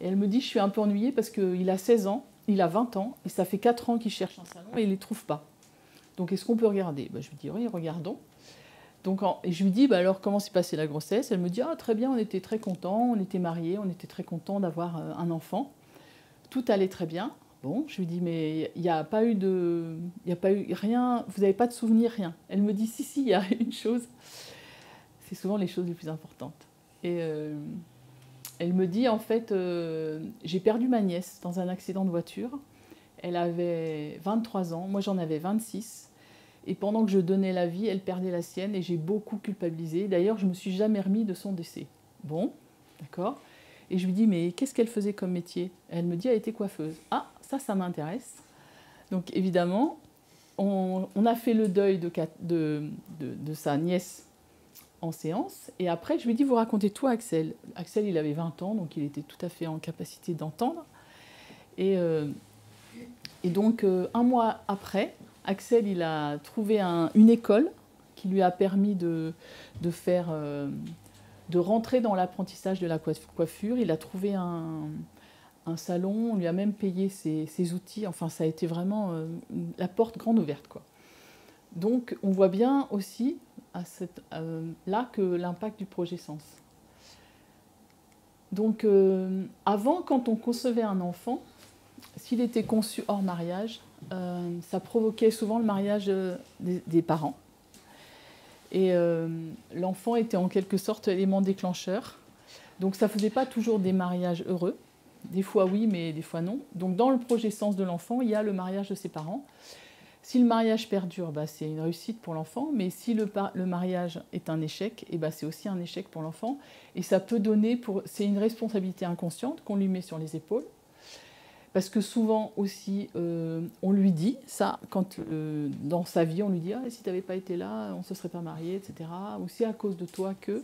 Et elle me dit « Je suis un peu ennuyée parce qu'il a 16 ans, il a 20 ans, et ça fait 4 ans qu'il cherche un salon et il ne les trouve pas. Donc est-ce qu'on peut regarder ?» Je lui dis « Oui, regardons. » Et je lui dis alors comment s'est passée la grossesse? Elle me dit « Ah, très bien, on était très contents, on était mariés, on était très contents d'avoir un enfant. Tout allait très bien. » Bon, je lui dis « Mais il n'y a pas eu rien, vous n'avez pas de souvenir, rien. » Elle me dit « Si, il y a une chose. » C'est souvent les choses les plus importantes. Et elle me dit « En fait, j'ai perdu ma nièce dans un accident de voiture. Elle avait 23 ans, moi j'en avais 26. Et pendant que je donnais la vie, elle perdait la sienne et j'ai beaucoup culpabilisé. D'ailleurs, je ne me suis jamais remis de son décès. » Bon, d'accord. Et je lui dis « Mais qu'est-ce qu'elle faisait comme métier ?» Elle me dit « Elle était coiffeuse. » Ah, ça m'intéresse. Donc évidemment, on a fait le deuil de sa nièce en séance. Et après, je lui dis « Vous racontez tout à Axel. » Axel, il avait 20 ans, donc il était tout à fait en capacité d'entendre. Et donc, un mois après, Axel, il a trouvé une école qui lui a permis de rentrer dans l'apprentissage de la coiffure. Il a trouvé un salon, on lui a même payé ses outils. Enfin, ça a été vraiment la porte grande ouverte, quoi. Donc, on voit bien aussi là que l'impact du projet sens. Donc, avant, quand on concevait un enfant, s'il était conçu hors mariage, ça provoquait souvent le mariage des parents. Et l'enfant était en quelque sorte l'élément déclencheur. Donc ça ne faisait pas toujours des mariages heureux. Des fois oui, mais des fois non. Donc dans le projet sens de l'enfant, il y a le mariage de ses parents. Si le mariage perdure, c'est une réussite pour l'enfant. Mais si le mariage est un échec, c'est aussi un échec pour l'enfant. Et ça peut donner, c'est une responsabilité inconsciente qu'on lui met sur les épaules. Parce que souvent aussi, on lui dit ça, quand dans sa vie, on lui dit « Ah, si tu n'avais pas été là, on ne se serait pas marié, etc. » Ou « C'est à cause de toi que… »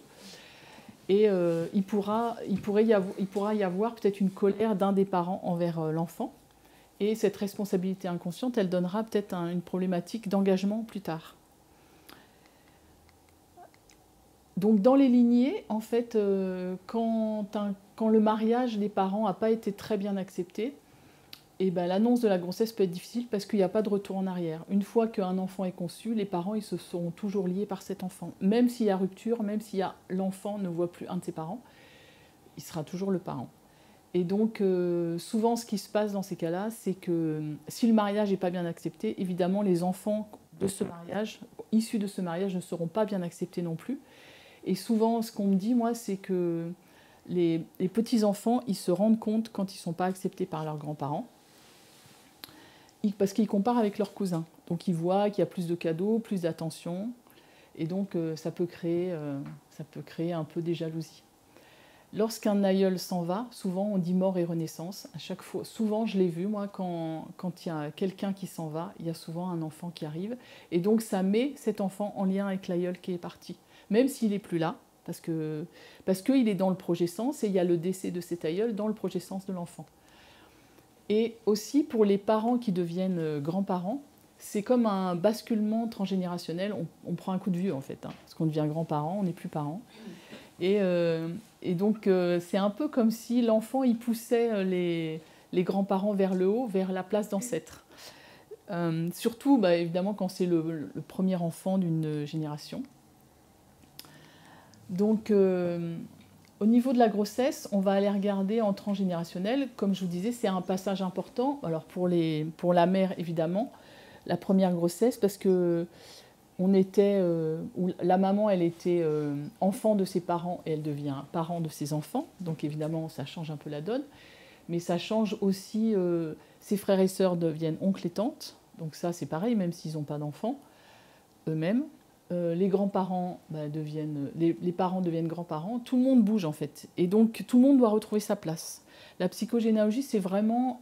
Et il pourra y avoir peut-être une colère d'un des parents envers l'enfant. Et cette responsabilité inconsciente, elle donnera peut-être une problématique d'engagement plus tard. Donc dans les lignées, en fait, quand le mariage des parents n'a pas été très bien accepté, l'annonce de la grossesse peut être difficile parce qu'il n'y a pas de retour en arrière. Une fois qu'un enfant est conçu, les parents ils se seront toujours liés par cet enfant. Même s'il y a rupture, même si l'enfant ne voit plus un de ses parents, il sera toujours le parent. Et donc, souvent, ce qui se passe dans ces cas-là, c'est que si le mariage n'est pas bien accepté, évidemment, les enfants de ce mariage, issus de ce mariage, ne seront pas bien acceptés non plus. Et souvent, ce qu'on me dit, moi, c'est que les petits-enfants, ils se rendent compte quand ils ne sont pas acceptés par leurs grands-parents. parce qu'ils comparent avec leurs cousins. Donc ils voient qu'il y a plus de cadeaux, plus d'attention, et donc ça peut créer un peu des jalousies. Lorsqu'un aïeul s'en va, souvent on dit mort et renaissance. À chaque fois, souvent je l'ai vu, moi, quand il y a quelqu'un qui s'en va, il y a souvent un enfant qui arrive. Et donc ça met cet enfant en lien avec l'aïeul qui est parti. Même s'il n'est plus là, parce qu'il est dans le projet sens, et il y a le décès de cet aïeul dans le projet sens de l'enfant. Et aussi pour les parents qui deviennent grands-parents, c'est comme un basculement transgénérationnel. On prend un coup de vieux en fait, hein, parce qu'on devient grands-parents, on n'est plus parents. Et donc, c'est un peu comme si l'enfant il poussait les grands-parents vers le haut, vers la place d'ancêtre. Surtout, évidemment, quand c'est le premier enfant d'une génération. Donc, au niveau de la grossesse, on va aller regarder en transgénérationnel. Comme je vous disais, c'est un passage important. Alors, pour la mère, évidemment, la première grossesse, parce que la maman, elle était enfant de ses parents et elle devient parent de ses enfants. Donc évidemment, ça change un peu la donne. Mais ça change aussi, ses frères et sœurs deviennent oncles et tantes. Donc ça, c'est pareil, même s'ils n'ont pas d'enfants eux-mêmes. Les grands-parents les parents deviennent grands-parents. Tout le monde bouge en fait. Et donc tout le monde doit retrouver sa place. La psychogénéalogie, c'est vraiment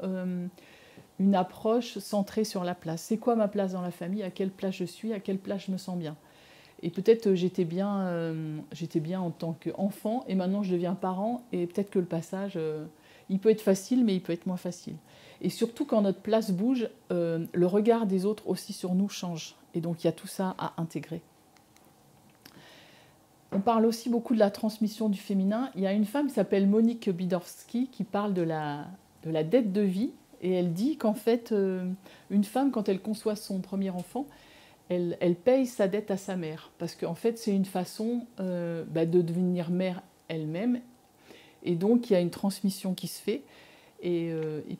une approche centrée sur la place. C'est quoi ma place dans la famille? À quelle place je suis? À quelle place je me sens bien? Et peut-être j'étais bien en tant qu'enfant et maintenant je deviens parent et peut-être que le passage, il peut être facile mais il peut être moins facile. Et surtout quand notre place bouge, le regard des autres aussi sur nous change. Et donc il y a tout ça à intégrer. On parle aussi beaucoup de la transmission du féminin. Il y a une femme qui s'appelle Monique Bidorski qui parle de la dette de vie. Et elle dit qu'en fait, une femme, quand elle conçoit son premier enfant, elle paye sa dette à sa mère. Parce qu'en fait, c'est une façon de devenir mère elle-même. Et donc, il y a une transmission qui se fait. Et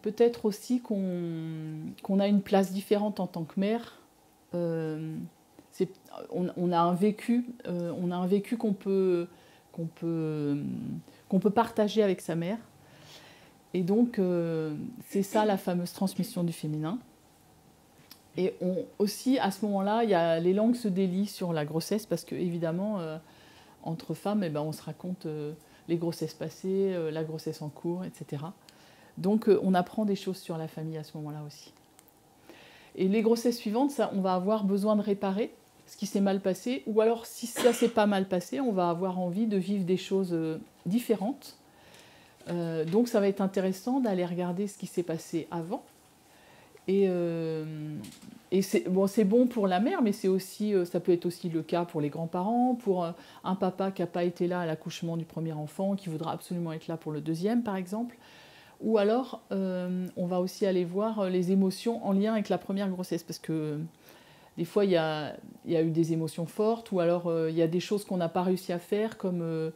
peut-être aussi qu'on a une place différente en tant que mère. On a un vécu qu'on peut partager avec sa mère. Et donc, c'est ça la fameuse transmission du féminin. Et aussi, à ce moment-là, les langues se délient sur la grossesse parce qu'évidemment, entre femmes, on se raconte les grossesses passées, la grossesse en cours, etc. Donc, on apprend des choses sur la famille à ce moment-là aussi. Et les grossesses suivantes, ça, on va avoir besoin de réparer ce qui s'est mal passé. Ou alors, si ça s'est pas mal passé, on va avoir envie de vivre des choses différentes. Donc ça va être intéressant d'aller regarder ce qui s'est passé avant. Et c'est bon pour la mère, mais ça peut être aussi le cas pour les grands-parents, pour un papa qui n'a pas été là à l'accouchement du premier enfant, qui voudra absolument être là pour le deuxième, par exemple. Ou alors, on va aussi aller voir les émotions en lien avec la première grossesse, parce que des fois, il y a eu des émotions fortes, ou alors il y a des choses qu'on n'a pas réussi à faire, comme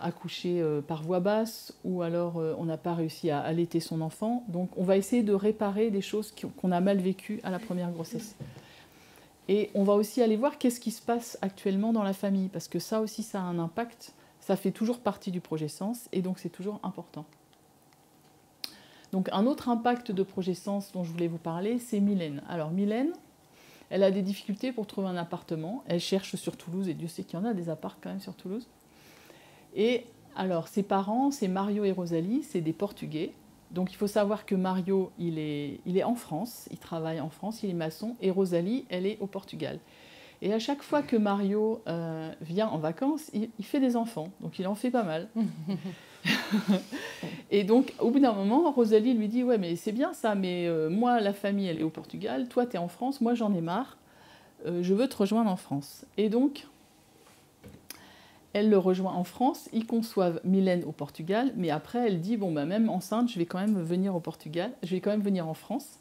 accoucher par voie basse, ou alors on n'a pas réussi à allaiter son enfant. Donc on va essayer de réparer des choses qu'on a mal vécues à la première grossesse. Et on va aussi aller voir qu'est-ce qui se passe actuellement dans la famille, parce que ça aussi, ça a un impact. Ça fait toujours partie du projet Sens, et donc c'est toujours important. Donc un autre impact de projet Sens dont je voulais vous parler, c'est Mylène. Alors Mylène, elle a des difficultés pour trouver un appartement. Elle cherche sur Toulouse, et Dieu sait qu'il y en a des apparts quand même sur Toulouse. Et alors, ses parents, c'est Mario et Rosalie, c'est des Portugais. Donc il faut savoir que Mario, il est en France, il travaille en France, il est maçon, et Rosalie, elle est au Portugal. Et à chaque fois que Mario vient en vacances, il fait des enfants, donc il en fait pas mal. Et donc, au bout d'un moment, Rosalie lui dit « Ouais, mais c'est bien ça, mais moi, la famille, elle est au Portugal, toi, tu es en France, moi, j'en ai marre, je veux te rejoindre en France. » Et donc, elle le rejoint en France, ils conçoivent Mylène au Portugal, mais après, elle dit « Bon, même enceinte, je vais quand même venir au Portugal, je vais quand même venir en France. »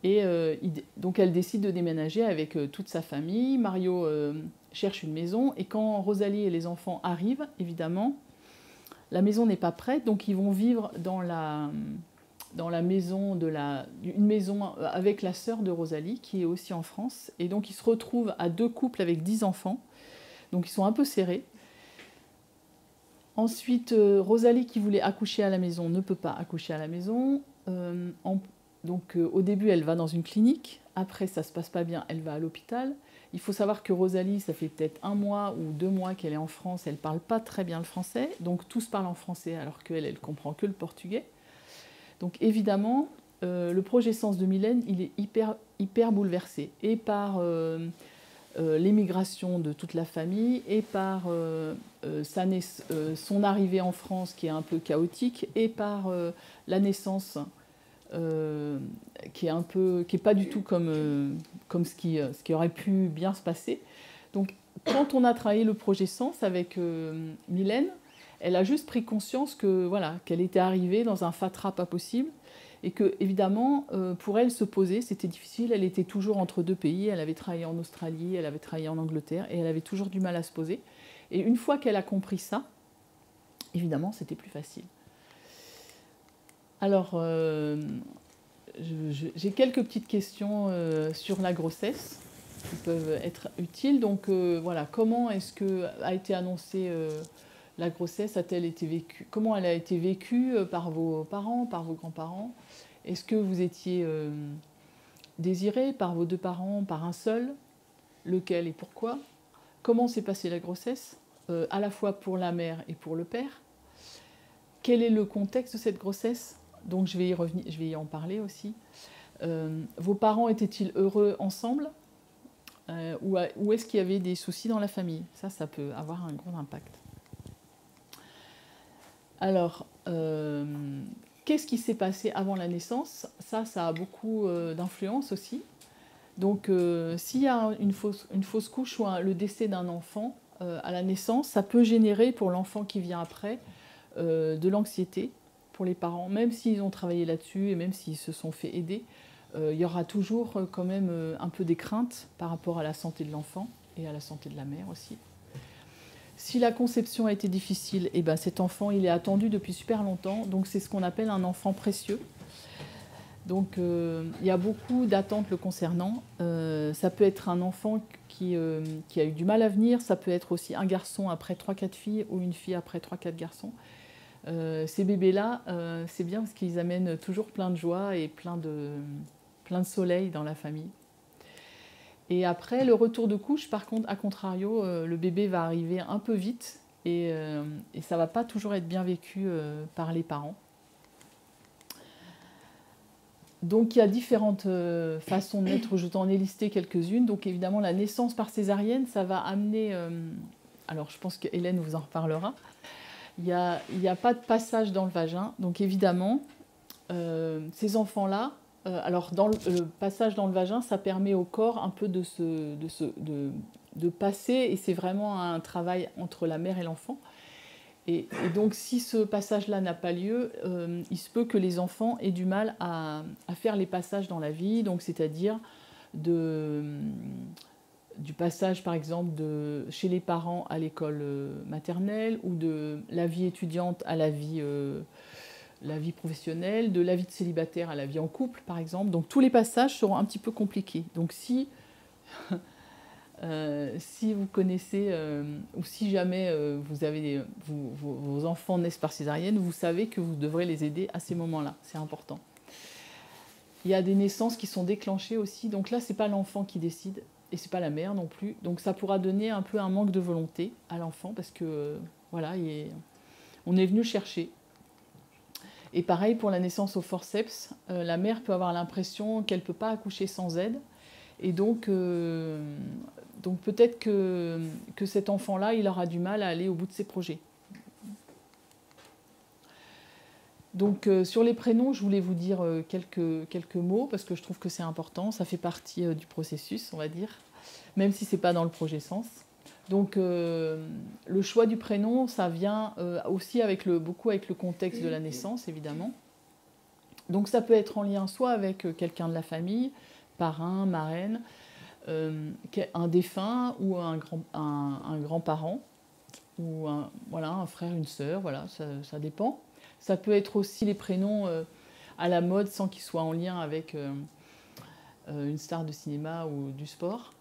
Et donc, elle décide de déménager avec toute sa famille. Mario cherche une maison, et quand Rosalie et les enfants arrivent, évidemment, la maison n'est pas prête, donc ils vont vivre dans la maison une maison avec la sœur de Rosalie, qui est aussi en France. Et donc, ils se retrouvent à 2 couples avec 10 enfants. Donc, ils sont un peu serrés. Ensuite, Rosalie, qui voulait accoucher à la maison, ne peut pas accoucher à la maison. Donc au début, elle va dans une clinique. Après, ça ne se passe pas bien, elle va à l'hôpital. Il faut savoir que Rosalie, ça fait peut-être 1 mois ou 2 mois qu'elle est en France. Elle ne parle pas très bien le français. Donc tous parlent en français alors qu'elle, elle ne comprend que le portugais. Donc évidemment, le projet Sens de Mylène, il est hyper bouleversé. Et par l'émigration de toute la famille, et par son arrivée en France qui est un peu chaotique, et par la naissance qui est pas du tout comme ce qui aurait pu bien se passer. Donc quand on a travaillé le projet Sens avec Mylène, elle a juste pris conscience que voilà, qu'elle était arrivée dans un fatras pas possible, et que évidemment pour elle se poser c'était difficile. Elle était toujours entre 2 pays. Elle avait travaillé en Australie, elle avait travaillé en Angleterre, et elle avait toujours du mal à se poser. Et une fois qu'elle a compris ça, évidemment c'était plus facile. Alors j'ai quelques petites questions sur la grossesse qui peuvent être utiles. Donc voilà, comment est-ce que a été annoncée la grossesse? A-t-elle été vécue? Comment elle a été vécue par vos parents, par vos grands-parents? Est-ce que vous étiez désiré par vos 2 parents, par un seul? Lequel et pourquoi? Comment s'est passée la grossesse, à la fois pour la mère et pour le père? Quel est le contexte de cette grossesse? Donc je vais y revenir, je vais y en parler aussi. Vos parents étaient-ils heureux ensemble? Ou est-ce qu'il y avait des soucis dans la famille? Ça peut avoir un gros impact. Alors, qu'est-ce qui s'est passé avant la naissance? Ça a beaucoup d'influence aussi. Donc, s'il y a une fausse couche ou le décès d'un enfant à la naissance, ça peut générer pour l'enfant qui vient après de l'anxiété pour les parents, même s'ils ont travaillé là-dessus et même s'ils se sont fait aider. Il y aura toujours quand même un peu des craintes par rapport à la santé de l'enfant et à la santé de la mère aussi. Si la conception a été difficile, eh ben cet enfant il est attendu depuis super longtemps, donc c'est ce qu'on appelle un enfant précieux. Donc il y a beaucoup d'attentes le concernant. Ça peut être un enfant qui a eu du mal à venir, ça peut être aussi un garçon après 3-4 filles ou une fille après 3-4 garçons. Ces bébés-là, c'est bien parce qu'ils amènent toujours plein de joie et plein de soleil dans la famille. Et après, le retour de couche, par contre, à contrario, le bébé va arriver un peu vite et ça ne va pas toujours être bien vécu par les parents. Donc il y a différentes façons de naître, je t'en ai listé quelques-unes. Donc évidemment, la naissance par césarienne, ça va amener... alors je pense que Hélène vous en reparlera. Il n'y a pas de passage dans le vagin, donc évidemment, ces enfants-là, alors dans le passage dans le vagin, ça permet au corps un peu de passer, et c'est vraiment un travail entre la mère et l'enfant. Et donc si ce passage-là n'a pas lieu, il se peut que les enfants aient du mal à faire les passages dans la vie, donc c'est-à-dire du passage par exemple chez les parents à l'école maternelle, ou de la vie étudiante à la vie professionnelle, de la vie de célibataire à la vie en couple par exemple. Donc tous les passages seront un petit peu compliqués. Donc si vous connaissez ou si jamais vos enfants naissent par césarienne, vous savez que vous devrez les aider à ces moments-là, c'est important. Il y a des naissances qui sont déclenchées aussi, donc là c'est pas l'enfant qui décide, et c'est pas la mère non plus, donc ça pourra donner un peu un manque de volonté à l'enfant, parce que voilà, on est venu chercher. Et pareil pour la naissance au forceps, la mère peut avoir l'impression qu'elle ne peut pas accoucher sans aide, et donc peut-être que cet enfant-là, il aura du mal à aller au bout de ses projets. Donc sur les prénoms, je voulais vous dire quelques mots, parce que je trouve que c'est important, ça fait partie du processus, on va dire, même si ce n'est pas dans le projet Sens. Donc le choix du prénom, ça vient aussi beaucoup avec le contexte de la naissance, évidemment. Donc ça peut être en lien soit avec quelqu'un de la famille, parrain, marraine, un défunt ou un grand-parent, ou un frère, une sœur, voilà, ça dépend. Ça peut être aussi les prénoms à la mode sans qu'ils soient en lien avec une star de cinéma ou du sport.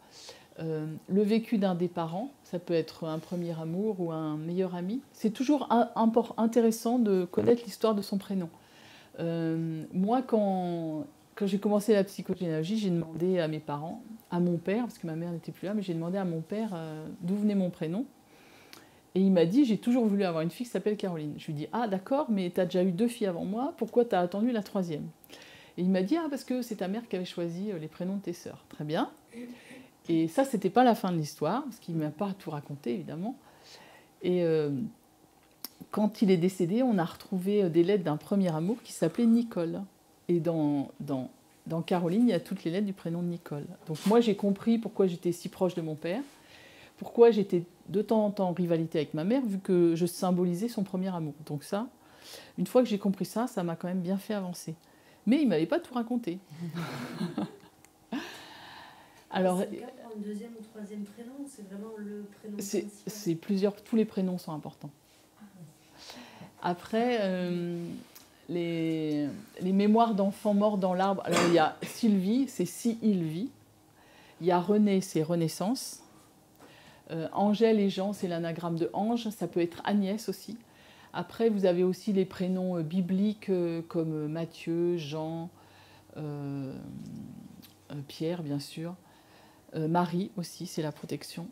Le vécu d'un des parents, ça peut être un premier amour ou un meilleur ami. C'est toujours intéressant de connaître l'histoire de son prénom. Moi, quand quand j'ai commencé la psychogénéalogie, j'ai demandé à mes parents, à mon père, parce que ma mère n'était plus là, mais j'ai demandé à mon père d'où venait mon prénom. Et il m'a dit, j'ai toujours voulu avoir une fille qui s'appelle Caroline. Je lui ai dit, ah d'accord, mais tu as déjà eu 2 filles avant moi, pourquoi tu as attendu la 3e? Et il m'a dit, ah parce que c'est ta mère qui avait choisi les prénoms de tes sœurs. Très bien. Et ça, c'était pas la fin de l'histoire, parce qu'il ne m'a pas tout raconté, évidemment. Et quand il est décédé, on a retrouvé des lettres d'un premier amour qui s'appelait Nicole. Et dans Caroline, il y a toutes les lettres du prénom de Nicole. Donc moi, j'ai compris pourquoi j'étais si proche de mon père, pourquoi j'étais de temps en temps en rivalité avec ma mère, vu que je symbolisais son premier amour. Donc ça, une fois que j'ai compris ça, ça m'a quand même bien fait avancer. Mais il ne m'avait pas tout raconté. Alors, c'est le cas pour un 2e ou 3e prénom, c'est vraiment le prénom principal. Tous les prénoms sont importants. Après, les mémoires d'enfants morts dans l'arbre, alors il y a Sylvie, c'est si il vit. Il y a René, c'est Renaissance. Angèle et Jean, c'est l'anagramme de Ange. Ça peut être Agnès aussi. Après, vous avez aussi les prénoms bibliques comme Matthieu, Jean, Pierre, bien sûr. Marie aussi, c'est la protection.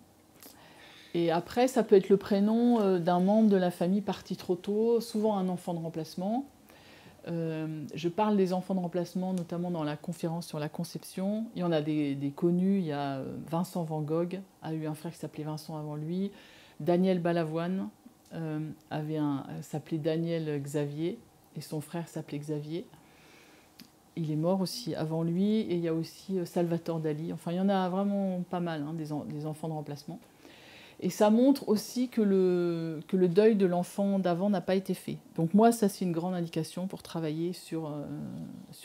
Et après, ça peut être le prénom d'un membre de la famille parti trop tôt, souvent un enfant de remplacement. Je parle des enfants de remplacement, notamment dans la conférence sur la conception. Il y en a des connus. Il y a Vincent Van Gogh, a eu un frère qui s'appelait Vincent avant lui. Daniel Balavoine s'appelait Daniel Xavier, et son frère s'appelait Xavier. Il est mort aussi avant lui. Et il y a aussi Salvatore Dali. Enfin, il y en a vraiment pas mal, hein, des enfants de remplacement. Et ça montre aussi que le deuil de l'enfant d'avant n'a pas été fait. Donc moi, ça c'est une grande indication pour travailler sur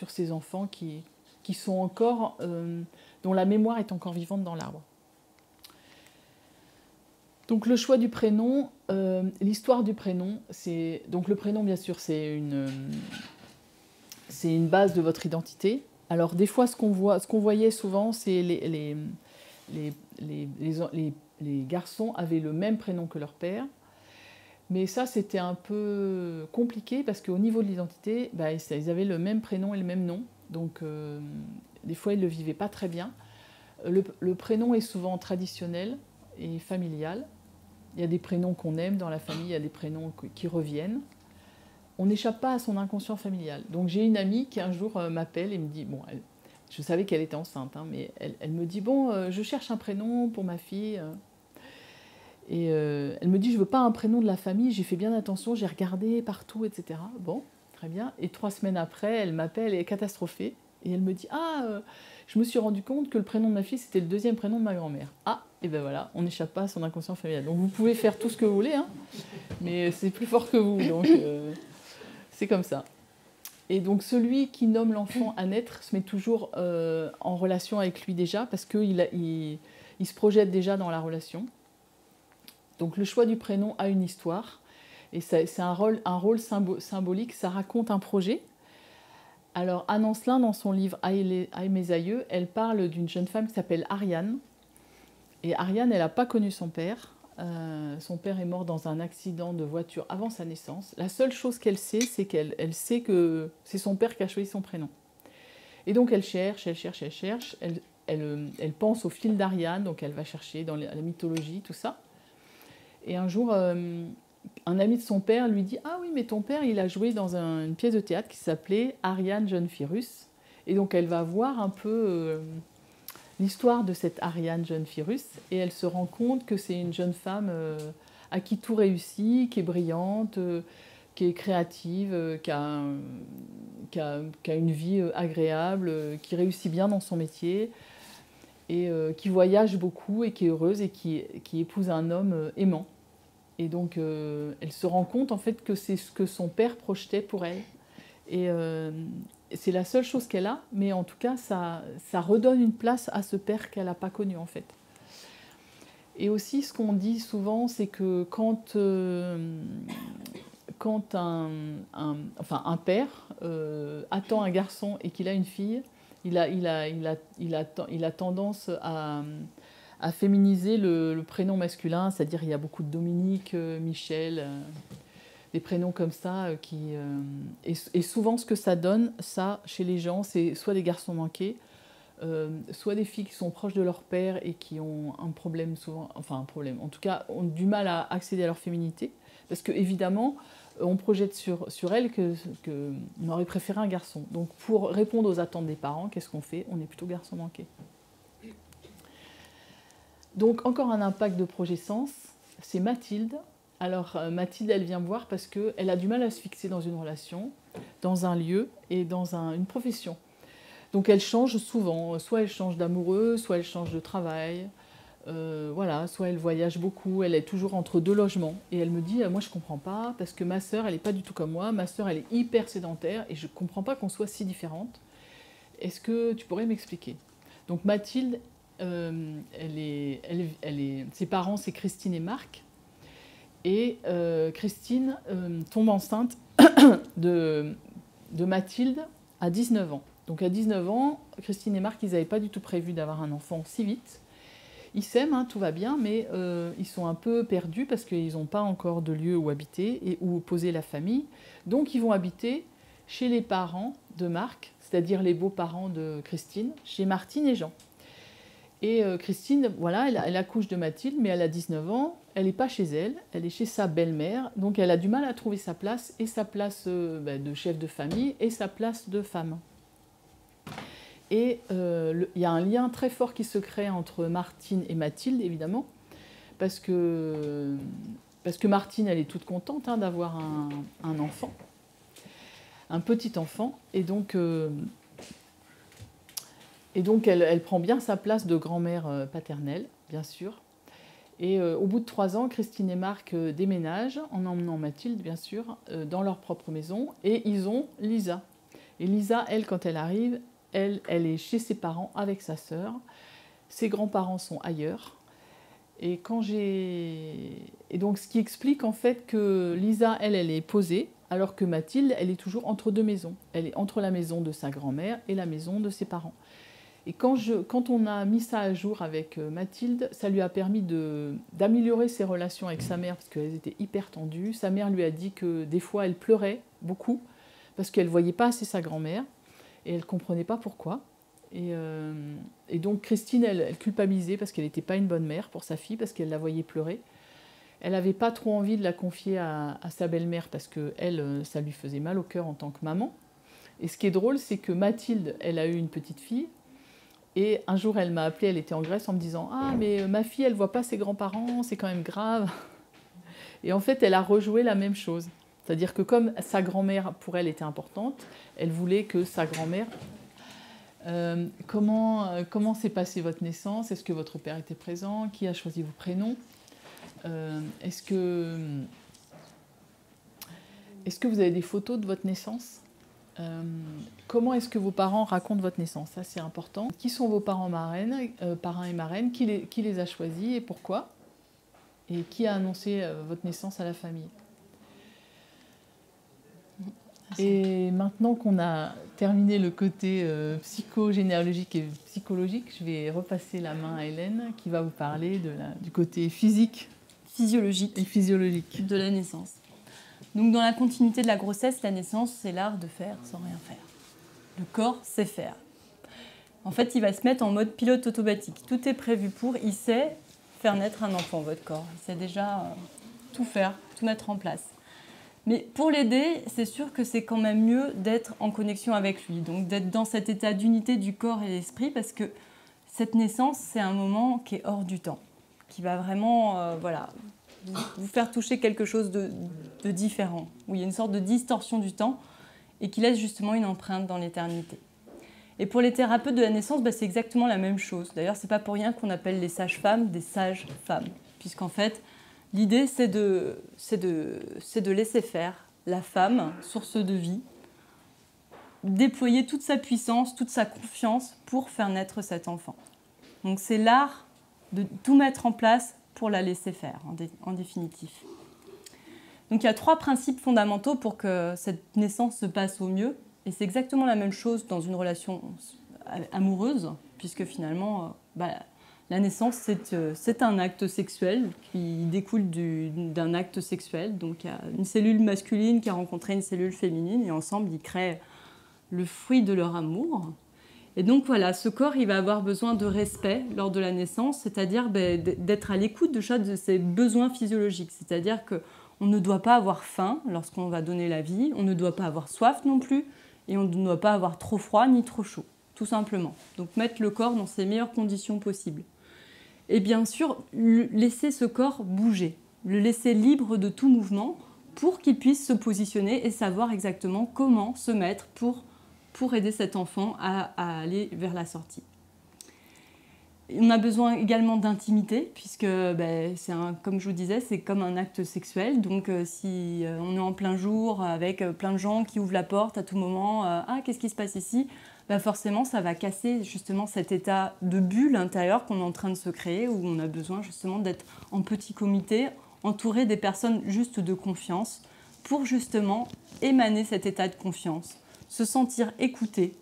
ces enfants qui sont encore, dont la mémoire est encore vivante dans l'arbre. Donc le choix du prénom, l'histoire du prénom, donc le prénom bien sûr c'est une base de votre identité. Alors des fois ce qu'on voyait souvent, c'est les garçons avaient le même prénom que leur père, mais ça c'était un peu compliqué parce qu'au niveau de l'identité, ils avaient le même prénom et le même nom, donc des fois ils ne le vivaient pas très bien. Le prénom est souvent traditionnel et familial. Il y a des prénoms qu'on aime dans la famille, il y a des prénoms qui reviennent. On n'échappe pas à son inconscient familial. Donc j'ai une amie qui un jour m'appelle et me dit, bon, je savais qu'elle était enceinte, hein, mais elle me dit, bon, je cherche un prénom pour ma fille. Et elle me dit, je ne veux pas un prénom de la famille, j'ai fait bien attention, j'ai regardé partout, etc. Bon, très bien. Et 3 semaines après, elle m'appelle, elle est catastrophée. Et elle me dit, je me suis rendu compte que le prénom de ma fille, c'était le 2e prénom de ma grand-mère. Ah, et ben voilà, on n'échappe pas à son inconscient familial. Donc vous pouvez faire tout ce que vous voulez, hein, mais c'est plus fort que vous, donc c'est comme ça. Et donc celui qui nomme l'enfant à naître se met toujours en relation avec lui déjà, parce qu'il se projette déjà dans la relation. Donc le choix du prénom a une histoire, et c'est un rôle symbolique, ça raconte un projet. Alors Anne Ancelin, dans son livre « Aïe mes aïeux », elle parle d'une jeune femme qui s'appelle Ariane. Et Ariane, elle n'a pas connu son père. Son père est mort dans un accident de voiture avant sa naissance. La seule chose qu'elle sait, c'est qu'elle sait que c'est son père qui a choisi son prénom. Et donc elle cherche. Elle pense au fil d'Ariane, donc elle va chercher dans la mythologie, tout ça. Et un jour, un ami de son père lui dit « Ah oui, mais ton père, il a joué dans une pièce de théâtre qui s'appelait Ariane Jeune Firus. » Et donc elle va voir un peu l'histoire de cette Ariane Jeune Firus, et elle se rend compte que c'est une jeune femme à qui tout réussit, qui est brillante, qui est créative, qui a une vie agréable, qui réussit bien dans son métier, et qui voyage beaucoup, et qui est heureuse, et qui épouse un homme aimant. Et donc, elle se rend compte en fait que c'est ce que son père projetait pour elle. Et c'est la seule chose qu'elle a, mais en tout cas, ça redonne une place à ce père qu'elle n'a pas connu en fait. Et aussi, ce qu'on dit souvent, c'est que quand un père attend un garçon et qu'il a une fille, il a tendance à féminiser le prénom masculin, c'est-à-dire il y a beaucoup de Dominique, Michel, des prénoms comme ça. Et souvent, ce que ça donne, ça, chez les gens, c'est soit des garçons manqués, soit des filles qui sont proches de leur père et qui ont un problème souvent, enfin un problème, en tout cas, ont du mal à accéder à leur féminité. Parce qu'évidemment, on projette sur elles qu'on aurait préféré un garçon. Donc pour répondre aux attentes des parents, qu'est-ce qu'on fait? On est plutôt garçon manqué. Donc encore un impact de projet-sens, c'est Mathilde. Alors Mathilde, elle vient me voir parce qu'elle a du mal à se fixer dans une relation, dans un lieu et dans une profession. Donc elle change souvent, soit elle change d'amoureux, soit elle change de travail, voilà, soit elle voyage beaucoup, elle est toujours entre deux logements. Et elle me dit, moi je comprends pas, parce que ma sœur, elle n'est pas du tout comme moi, ma sœur, elle est hyper sédentaire, et je comprends pas qu'on soit si différentes. Est-ce que tu pourrais m'expliquer? Donc Mathilde, ses parents, c'est Christine et Marc, et Christine tombe enceinte de Mathilde à 19 ans. Donc à 19 ans, Christine et Marc, ils n'avaient pas du tout prévu d'avoir un enfant si vite. Ils s'aiment, hein, tout va bien, mais ils sont un peu perdus parce qu'ils n'ont pas encore de lieu où habiter et où poser la famille. Donc ils vont habiter chez les parents de Marc, c'est-à-dire les beaux-parents de Christine, chez Martine et Jean. Et Christine, voilà, elle accouche de Mathilde, mais elle a 19 ans, elle n'est pas chez elle, elle est chez sa belle-mère, donc elle a du mal à trouver sa place, et sa place de chef de famille, et sa place de femme. Et il y a un lien très fort qui se crée entre Martine et Mathilde, évidemment, parce que Martine, elle est toute contente hein, d'avoir un enfant, un petit enfant, et donc elle prend bien sa place de grand-mère paternelle, bien sûr. Et au bout de 3 ans, Christine et Marc déménagent, en emmenant Mathilde, bien sûr, dans leur propre maison, et ils ont Lisa. Et Lisa, elle, quand elle arrive, elle est chez ses parents avec sa sœur. Ses grands-parents sont ailleurs. Et donc, ce qui explique en fait que Lisa, elle est posée, alors que Mathilde, elle est toujours entre deux maisons. Elle est entre la maison de sa grand-mère et la maison de ses parents. Et quand on a mis ça à jour avec Mathilde, ça lui a permis d'améliorer ses relations avec sa mère, parce qu'elles étaient hyper tendues. Sa mère lui a dit que des fois, elle pleurait beaucoup, parce qu'elle ne voyait pas assez sa grand-mère. Et elle ne comprenait pas pourquoi. Et donc Christine, elle culpabilisait parce qu'elle n'était pas une bonne mère pour sa fille, parce qu'elle la voyait pleurer. Elle n'avait pas trop envie de la confier à sa belle-mère, parce que elle, ça lui faisait mal au cœur en tant que maman. Et ce qui est drôle, c'est que Mathilde, elle a eu une petite fille, et un jour, elle m'a appelée, elle était en Grèce, en me disant « Ah, mais ma fille, elle ne voit pas ses grands-parents, c'est quand même grave. » Et en fait, elle a rejoué la même chose. C'est-à-dire que comme sa grand-mère, pour elle, était importante, elle voulait que sa grand-mère... comment s'est passée votre naissance? Est-ce que votre père était présent? Qui a choisi vos prénoms? Est-ce que vous avez des photos de votre naissance? Comment est-ce que vos parents racontent votre naissance? Ça, c'est important. Qui sont vos parents parrains et marraines? Qui les a choisis et pourquoi? Et qui a annoncé votre naissance à la famille? Et maintenant qu'on a terminé le côté psychogénéalogique et psychologique, je vais repasser la main à Hélène qui va vous parler du côté physiologique et physiologique de la naissance. Donc dans la continuité de la grossesse, la naissance, c'est l'art de faire sans rien faire. Le corps sait faire. En fait, il va se mettre en mode pilote automatique. Tout est prévu pour, il sait faire naître un enfant, votre corps. Il sait déjà tout faire, tout mettre en place. Mais pour l'aider, c'est sûr que c'est quand même mieux d'être en connexion avec lui, donc d'être dans cet état d'unité du corps et de l'esprit, parce que cette naissance, c'est un moment qui est hors du temps, qui va vraiment vous faire toucher quelque chose de différent, où il y a une sorte de distorsion du temps et qui laisse justement une empreinte dans l'éternité. Et pour les thérapeutes de la naissance, c'est exactement la même chose. D'ailleurs, ce n'est pas pour rien qu'on appelle les sages-femmes des sages-femmes, puisqu'en fait, l'idée, c'est de laisser faire la femme, source de vie, déployer toute sa puissance, toute sa confiance pour faire naître cet enfant. Donc c'est l'art de tout mettre en place pour la laisser faire, en définitif. Donc il y a 3 principes fondamentaux pour que cette naissance se passe au mieux. Et c'est exactement la même chose dans une relation amoureuse, puisque finalement, La naissance, c'est un acte sexuel qui découle d'un acte sexuel. Donc il y a une cellule masculine qui a rencontré une cellule féminine et ensemble, ils créent le fruit de leur amour. Et donc voilà, ce corps, il va avoir besoin de respect lors de la naissance, c'est-à-dire d'être à l'écoute de ses besoins physiologiques. C'est-à-dire qu'on ne doit pas avoir faim lorsqu'on va donner la vie, on ne doit pas avoir soif non plus, et on ne doit pas avoir trop froid ni trop chaud, tout simplement. Donc mettre le corps dans ses meilleures conditions possibles. Et bien sûr, laisser ce corps bouger, le laisser libre de tout mouvement pour qu'il puisse se positionner et savoir exactement comment se mettre pour aider cet enfant à aller vers la sortie. On a besoin également d'intimité, puisque, comme je vous disais, c'est comme un acte sexuel. Donc si on est en plein jour avec plein de gens qui ouvrent la porte à tout moment, ah, qu'est-ce qui se passe ici ? Forcément, ça va casser justement cet état de bulle intérieure qu'on est en train de se créer, où on a besoin justement d'être en petit comité, entouré des personnes juste de confiance, pour justement émaner cet état de confiance. Se sentir écouté,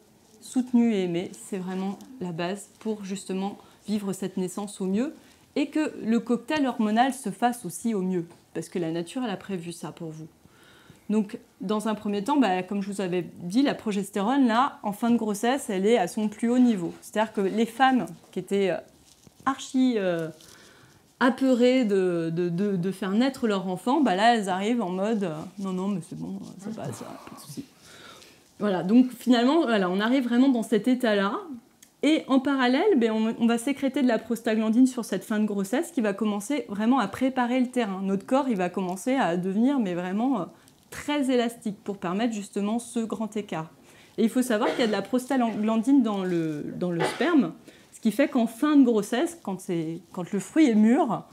soutenu et aimé, c'est vraiment la base pour justement vivre cette naissance au mieux et que le cocktail hormonal se fasse aussi au mieux, parce que la nature, elle a prévu ça pour vous. Donc, dans un premier temps, comme je vous avais dit, la progestérone, là, en fin de grossesse, elle est à son plus haut niveau. C'est-à-dire que les femmes qui étaient archi apeurées de faire naître leur enfant, là, elles arrivent en mode non, mais c'est bon, ça passe, pas de souci. Voilà, donc finalement, on arrive vraiment dans cet état-là. Et en parallèle, on va sécréter de la prostaglandine sur cette fin de grossesse qui va commencer vraiment à préparer le terrain. Notre corps, il va commencer à devenir vraiment très élastique pour permettre justement ce grand écart. Et il faut savoir qu'il y a de la prostaglandine dans le sperme, ce qui fait qu'en fin de grossesse, quand le fruit est mûr,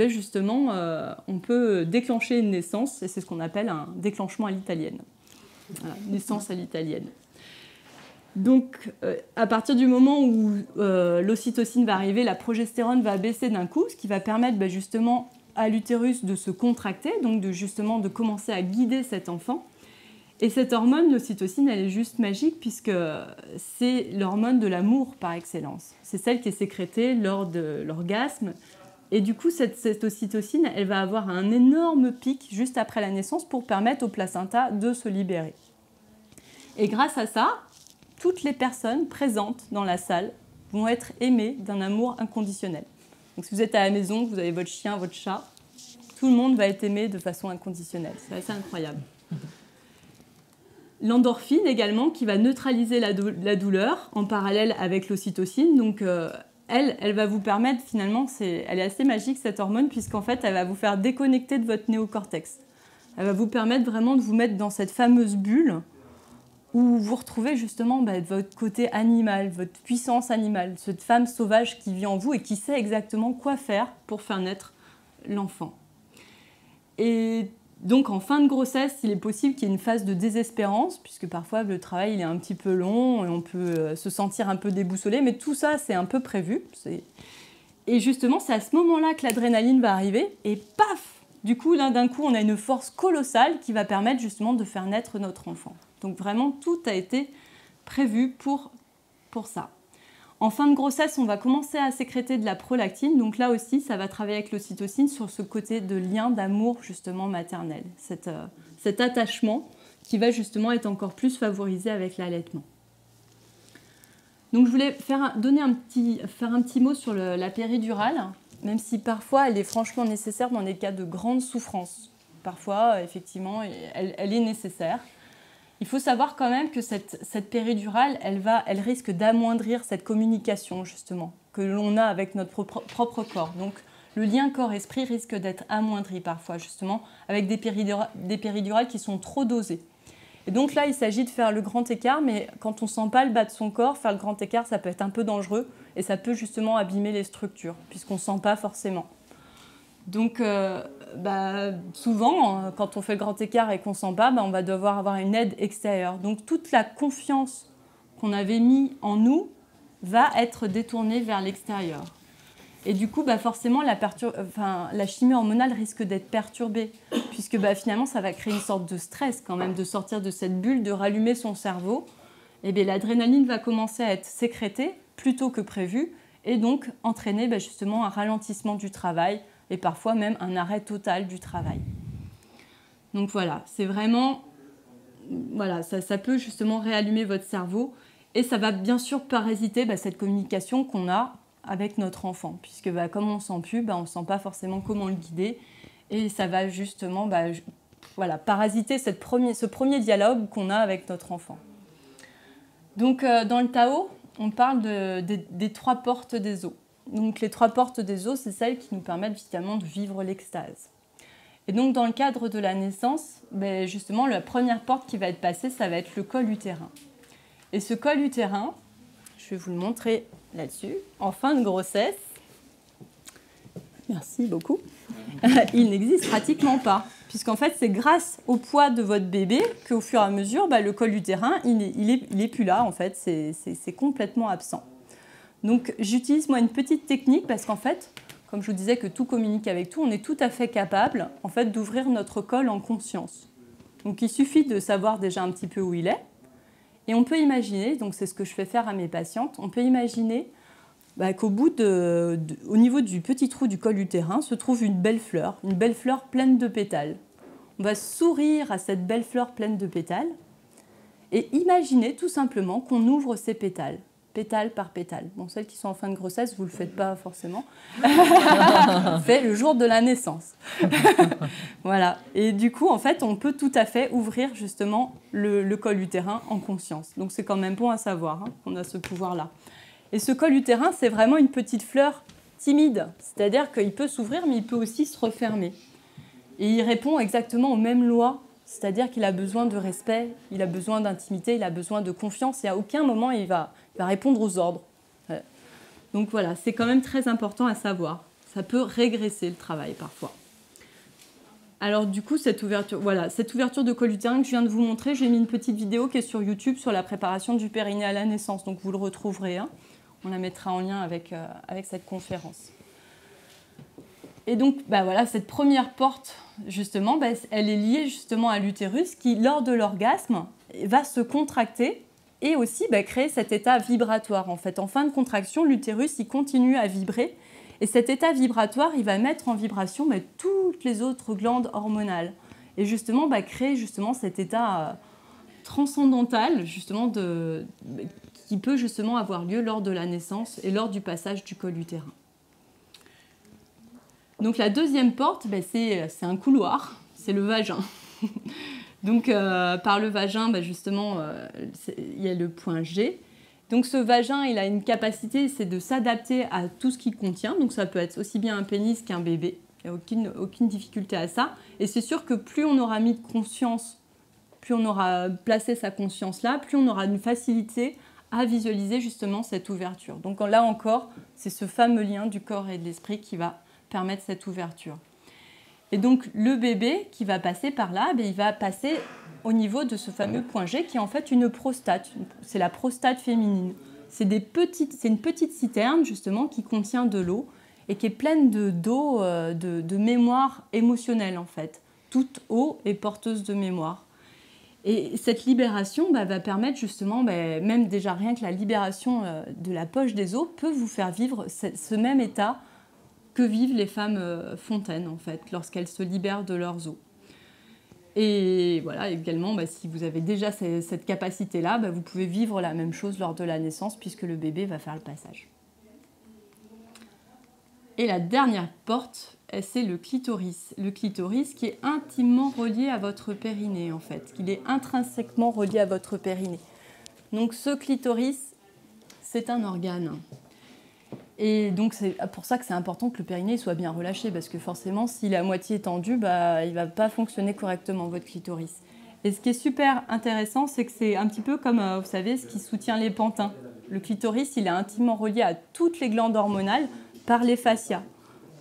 justement, on peut déclencher une naissance, et c'est ce qu'on appelle un déclenchement à l'italienne. Voilà, naissance à l'italienne. Donc, à partir du moment où l'ocytocine va arriver, la progestérone va baisser d'un coup, ce qui va permettre justement à l'utérus de se contracter, donc de commencer à guider cet enfant. Et cette hormone, l'ocytocine, elle est juste magique puisque c'est l'hormone de l'amour par excellence. C'est celle qui est sécrétée lors de l'orgasme. Et du coup, cette ocytocine, elle va avoir un énorme pic juste après la naissance pour permettre au placenta de se libérer. Et grâce à ça, toutes les personnes présentes dans la salle vont être aimées d'un amour inconditionnel. Donc si vous êtes à la maison, vous avez votre chien, votre chat, tout le monde va être aimé de façon inconditionnelle. C'est assez incroyable. L'endorphine également, qui va neutraliser la douleur en parallèle avec l'ocytocine. Donc elle va vous permettre finalement, elle est assez magique cette hormone, puisqu'en fait elle va vous faire déconnecter de votre néocortex. Elle va vous permettre vraiment de vous mettre dans cette fameuse bulle où vous retrouvez justement votre côté animal, votre puissance animale, cette femme sauvage qui vit en vous et qui sait exactement quoi faire pour faire naître l'enfant. Et donc en fin de grossesse, il est possible qu'il y ait une phase de désespérance, puisque parfois le travail il est un petit peu long et on peut se sentir un peu déboussolé, mais tout ça c'est un peu prévu. Et justement, c'est à ce moment-là que l'adrénaline va arriver et paf, du coup, là d'un coup, on a une force colossale qui va permettre justement de faire naître notre enfant. Donc vraiment, tout a été prévu pour ça. En fin de grossesse, on va commencer à sécréter de la prolactine. Donc là aussi, ça va travailler avec l'ocytocine sur ce côté de lien d'amour justement maternel. Cet attachement qui va justement être encore plus favorisé avec l'allaitement. Donc je voulais faire un petit mot sur la péridurale, même si parfois elle est franchement nécessaire dans des cas de grande souffrance. Parfois, effectivement, elle est nécessaire. Il faut savoir quand même que cette péridurale, elle risque d'amoindrir cette communication, justement, que l'on a avec notre propre corps. Donc, le lien corps-esprit risque d'être amoindri parfois, justement, avec des péridurales qui sont trop dosées. Et donc là, il s'agit de faire le grand écart, mais quand on ne sent pas le bas de son corps, faire le grand écart, ça peut être un peu dangereux et ça peut justement abîmer les structures, puisqu'on ne sent pas forcément. Donc, souvent, quand on fait le grand écart et qu'on ne sent pas, on va devoir avoir une aide extérieure. Donc, toute la confiance qu'on avait mise en nous va être détournée vers l'extérieur. Et du coup, forcément, la chimie hormonale risque d'être perturbée, puisque finalement, ça va créer une sorte de stress quand même, de sortir de cette bulle, de rallumer son cerveau. Et l'adrénaline va commencer à être sécrétée plus tôt que prévu. et donc entraîner justement un ralentissement du travail et parfois même un arrêt total du travail. Donc voilà, c'est vraiment, voilà, ça peut justement réallumer votre cerveau et ça va bien sûr parasiter cette communication qu'on a avec notre enfant, puisque comme on ne sent plus, on ne sent pas forcément comment le guider et ça va justement voilà, parasiter ce premier dialogue qu'on a avec notre enfant. Donc dans le Tao, on parle des 3 portes des os. Donc les 3 portes des os, c'est celles qui nous permettent finalement de vivre l'extase. Et donc dans le cadre de la naissance, justement la première porte qui va être passée, ça va être le col utérin. Et ce col utérin, je vais vous le montrer là-dessus, en fin de grossesse, merci beaucoup, il n'existe pratiquement pas. Puisqu'en fait, c'est grâce au poids de votre bébé qu'au fur et à mesure, le col utérin, il est plus là, en fait, c'est complètement absent. Donc, j'utilise moi une petite technique parce qu'en fait, comme je vous disais que tout communique avec tout, on est tout à fait capable, en fait, d'ouvrir notre col en conscience. Donc, il suffit de savoir déjà un petit peu où il est. Et on peut imaginer, donc c'est ce que je fais faire à mes patientes, on peut imaginer qu'au bout au niveau du petit trou du col utérin se trouve une belle fleur pleine de pétales. On va sourire à cette belle fleur pleine de pétales et imaginer tout simplement qu'on ouvre ces pétales, pétale par pétale. Bon, celles qui sont en fin de grossesse, vous ne le faites pas forcément. Fait le jour de la naissance. Voilà. Et du coup, en fait, on peut tout à fait ouvrir justement le col utérin en conscience. Donc, c'est quand même bon à savoir qu'on a ce pouvoir-là. Et ce col utérin, c'est vraiment une petite fleur timide. C'est-à-dire qu'il peut s'ouvrir, mais il peut aussi se refermer. Et il répond exactement aux mêmes lois. C'est-à-dire qu'il a besoin de respect, il a besoin d'intimité, il a besoin de confiance. Et à aucun moment, il va répondre aux ordres. Donc voilà, c'est quand même très important à savoir. Ça peut régresser le travail parfois. Alors du coup, cette ouverture de col utérin que je viens de vous montrer, j'ai mis une petite vidéo qui est sur YouTube sur la préparation du périnée à la naissance. Donc vous le retrouverez. On la mettra en lien avec cette conférence. Et donc, voilà, cette première porte, justement, elle est liée justement à l'utérus qui, lors de l'orgasme, va se contracter et aussi créer cet état vibratoire. En fait, en fin de contraction, l'utérus, il continue à vibrer. Et cet état vibratoire, il va mettre en vibration toutes les autres glandes hormonales. Et justement, créer justement cet état transcendantal, justement, qui peut justement avoir lieu lors de la naissance et lors du passage du col utérin. Donc la deuxième porte, c'est un couloir, c'est le vagin. Donc par le vagin, justement, il y a le point G. Donc ce vagin, il a une capacité, c'est de s'adapter à tout ce qu'il contient. Donc ça peut être aussi bien un pénis qu'un bébé. Il n'y a aucune difficulté à ça. Et c'est sûr que plus on aura mis de conscience, plus on aura placé sa conscience là, plus on aura une facilité à visualiser justement cette ouverture. Donc là encore, c'est ce fameux lien du corps et de l'esprit qui va permettre cette ouverture. Et donc le bébé qui va passer par là, il va passer au niveau de ce fameux point G qui est en fait une prostate. C'est la prostate féminine. C'est une petite citerne justement qui contient de l'eau et qui est pleine d'eau, de mémoire émotionnelle en fait. Toute eau est porteuse de mémoire. Et cette libération va permettre justement, même déjà rien que la libération de la poche des os peut vous faire vivre ce même état que vivent les femmes fontaines en fait, lorsqu'elles se libèrent de leurs os. Et voilà, également, si vous avez déjà cette capacité-là, vous pouvez vivre la même chose lors de la naissance puisque le bébé va faire le passage. Et la dernière porte, c'est le clitoris. Le clitoris qui est intimement relié à votre périnée, en fait. Il est intrinsèquement relié à votre périnée. Donc ce clitoris, c'est un organe. Et donc c'est pour ça que c'est important que le périnée soit bien relâché, parce que forcément, s'il est à moitié tendu, il ne va pas fonctionner correctement, votre clitoris. Et ce qui est super intéressant, c'est que c'est un petit peu comme, vous savez, ce qui soutient les pantins. Le clitoris, il est intimement relié à toutes les glandes hormonales par les fascias.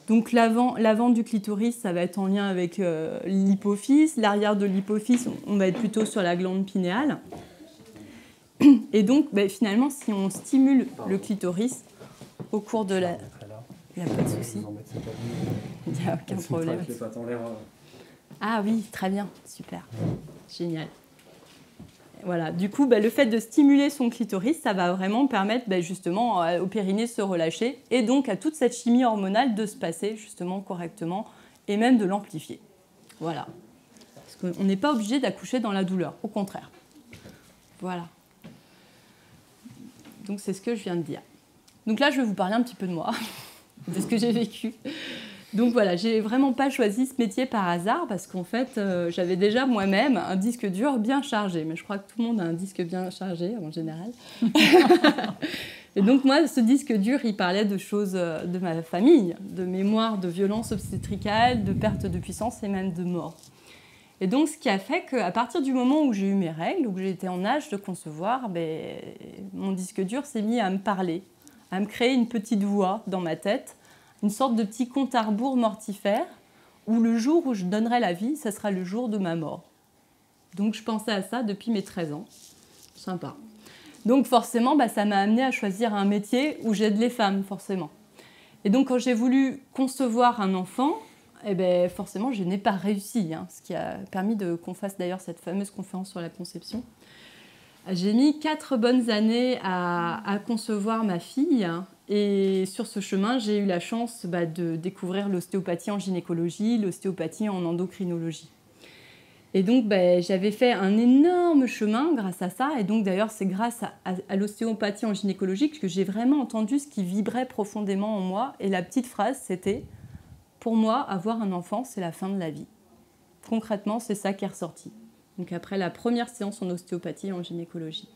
Donc l'avant du clitoris, ça va être en lien avec l'hypophyse. L'arrière de l'hypophyse, on va être plutôt sur la glande pinéale. Et donc, finalement, si on stimule le clitoris au cours de la... Il n'y a pas de souci. Il n'y a aucun problème. Ah oui, très bien, super, génial. Voilà. Du coup, le fait de stimuler son clitoris, ça va vraiment permettre justement au périnée de se relâcher et donc à toute cette chimie hormonale de se passer justement correctement et même de l'amplifier. Voilà. Parce qu'on n'est pas obligé d'accoucher dans la douleur, au contraire. Voilà. Donc c'est ce que je viens de dire. Donc là, je vais vous parler un petit peu de moi, de ce que j'ai vécu. Donc voilà, j'ai vraiment pas choisi ce métier par hasard parce qu'en fait, j'avais déjà moi-même un disque dur bien chargé. Mais je crois que tout le monde a un disque bien chargé en général. Et donc moi, ce disque dur, il parlait de choses de ma famille, de mémoire, de violences obstétricales, de perte de puissance et même de mort. Et donc, ce qui a fait qu'à partir du moment où j'ai eu mes règles, où j'étais en âge de concevoir, mon disque dur s'est mis à me parler, à me créer une petite voix dans ma tête, une sorte de petit compte à rebours mortifère, où le jour où je donnerai la vie, ça sera le jour de ma mort. Donc, je pensais à ça depuis mes 13 ans. Sympa. Donc, forcément, ça m'a amené à choisir un métier où j'aide les femmes, forcément. Et donc, quand j'ai voulu concevoir un enfant, forcément, je n'ai pas réussi, ce qui a permis qu'on fasse d'ailleurs cette fameuse conférence sur la conception. J'ai mis 4 bonnes années à concevoir ma fille et sur ce chemin, j'ai eu la chance de découvrir l'ostéopathie en gynécologie, l'ostéopathie en endocrinologie. Et donc, j'avais fait un énorme chemin grâce à ça. Et donc, d'ailleurs, c'est grâce à l'ostéopathie en gynécologie que j'ai vraiment entendu ce qui vibrait profondément en moi. Et la petite phrase, c'était « Pour moi, avoir un enfant, c'est la fin de la vie ». Concrètement, c'est ça qui est ressorti. Donc, après la première séance en ostéopathie et en gynécologie.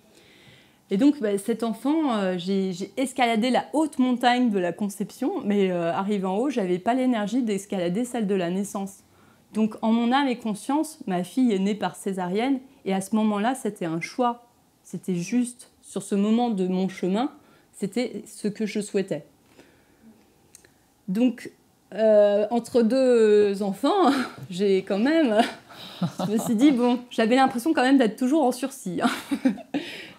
Et donc, cet enfant, j'ai escaladé la haute montagne de la conception, mais arrivé en haut, je n'avais pas l'énergie d'escalader celle de la naissance. Donc, en mon âme et conscience, ma fille est née par césarienne, et à ce moment-là, c'était un choix. C'était juste, sur ce moment de mon chemin, c'était ce que je souhaitais. Donc, entre 2 enfants, j'ai quand même... je me suis dit, j'avais l'impression quand même d'être toujours en sursis.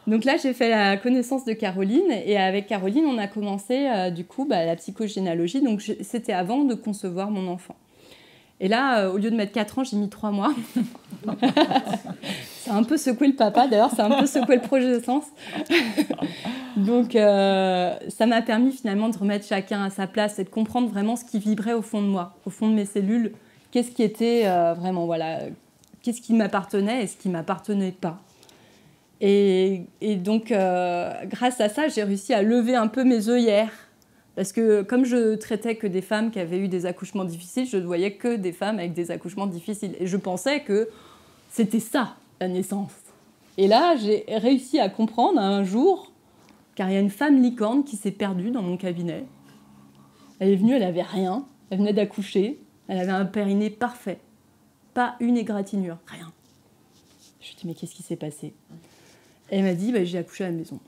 Donc là, j'ai fait la connaissance de Caroline, et avec Caroline, on a commencé, la psychogénéalogie. Donc, c'était avant de concevoir mon enfant. Et là, au lieu de mettre 4 ans, j'ai mis 3 mois. Ça a un peu secoué le papa, d'ailleurs, ça a un peu secoué le projet de sens. Donc, ça m'a permis finalement de remettre chacun à sa place et de comprendre vraiment ce qui vibrait au fond de moi, au fond de mes cellules. Qu'est-ce qui était vraiment, qu'est-ce qui m'appartenait et ce qui ne m'appartenait pas. Et donc, grâce à ça, j'ai réussi à lever un peu mes œillères. Parce que comme je traitais que des femmes qui avaient eu des accouchements difficiles, je ne voyais que des femmes avec des accouchements difficiles. Et je pensais que c'était ça, la naissance. Et là, j'ai réussi à comprendre un jour, car il y a une femme licorne qui s'est perdue dans mon cabinet. Elle est venue, elle n'avait rien. Elle venait d'accoucher. Elle avait un périnée parfait. Pas une égratignure, rien. Je lui ai dit, mais qu'est-ce qui s'est passé? Elle m'a dit, j'ai accouché à la maison.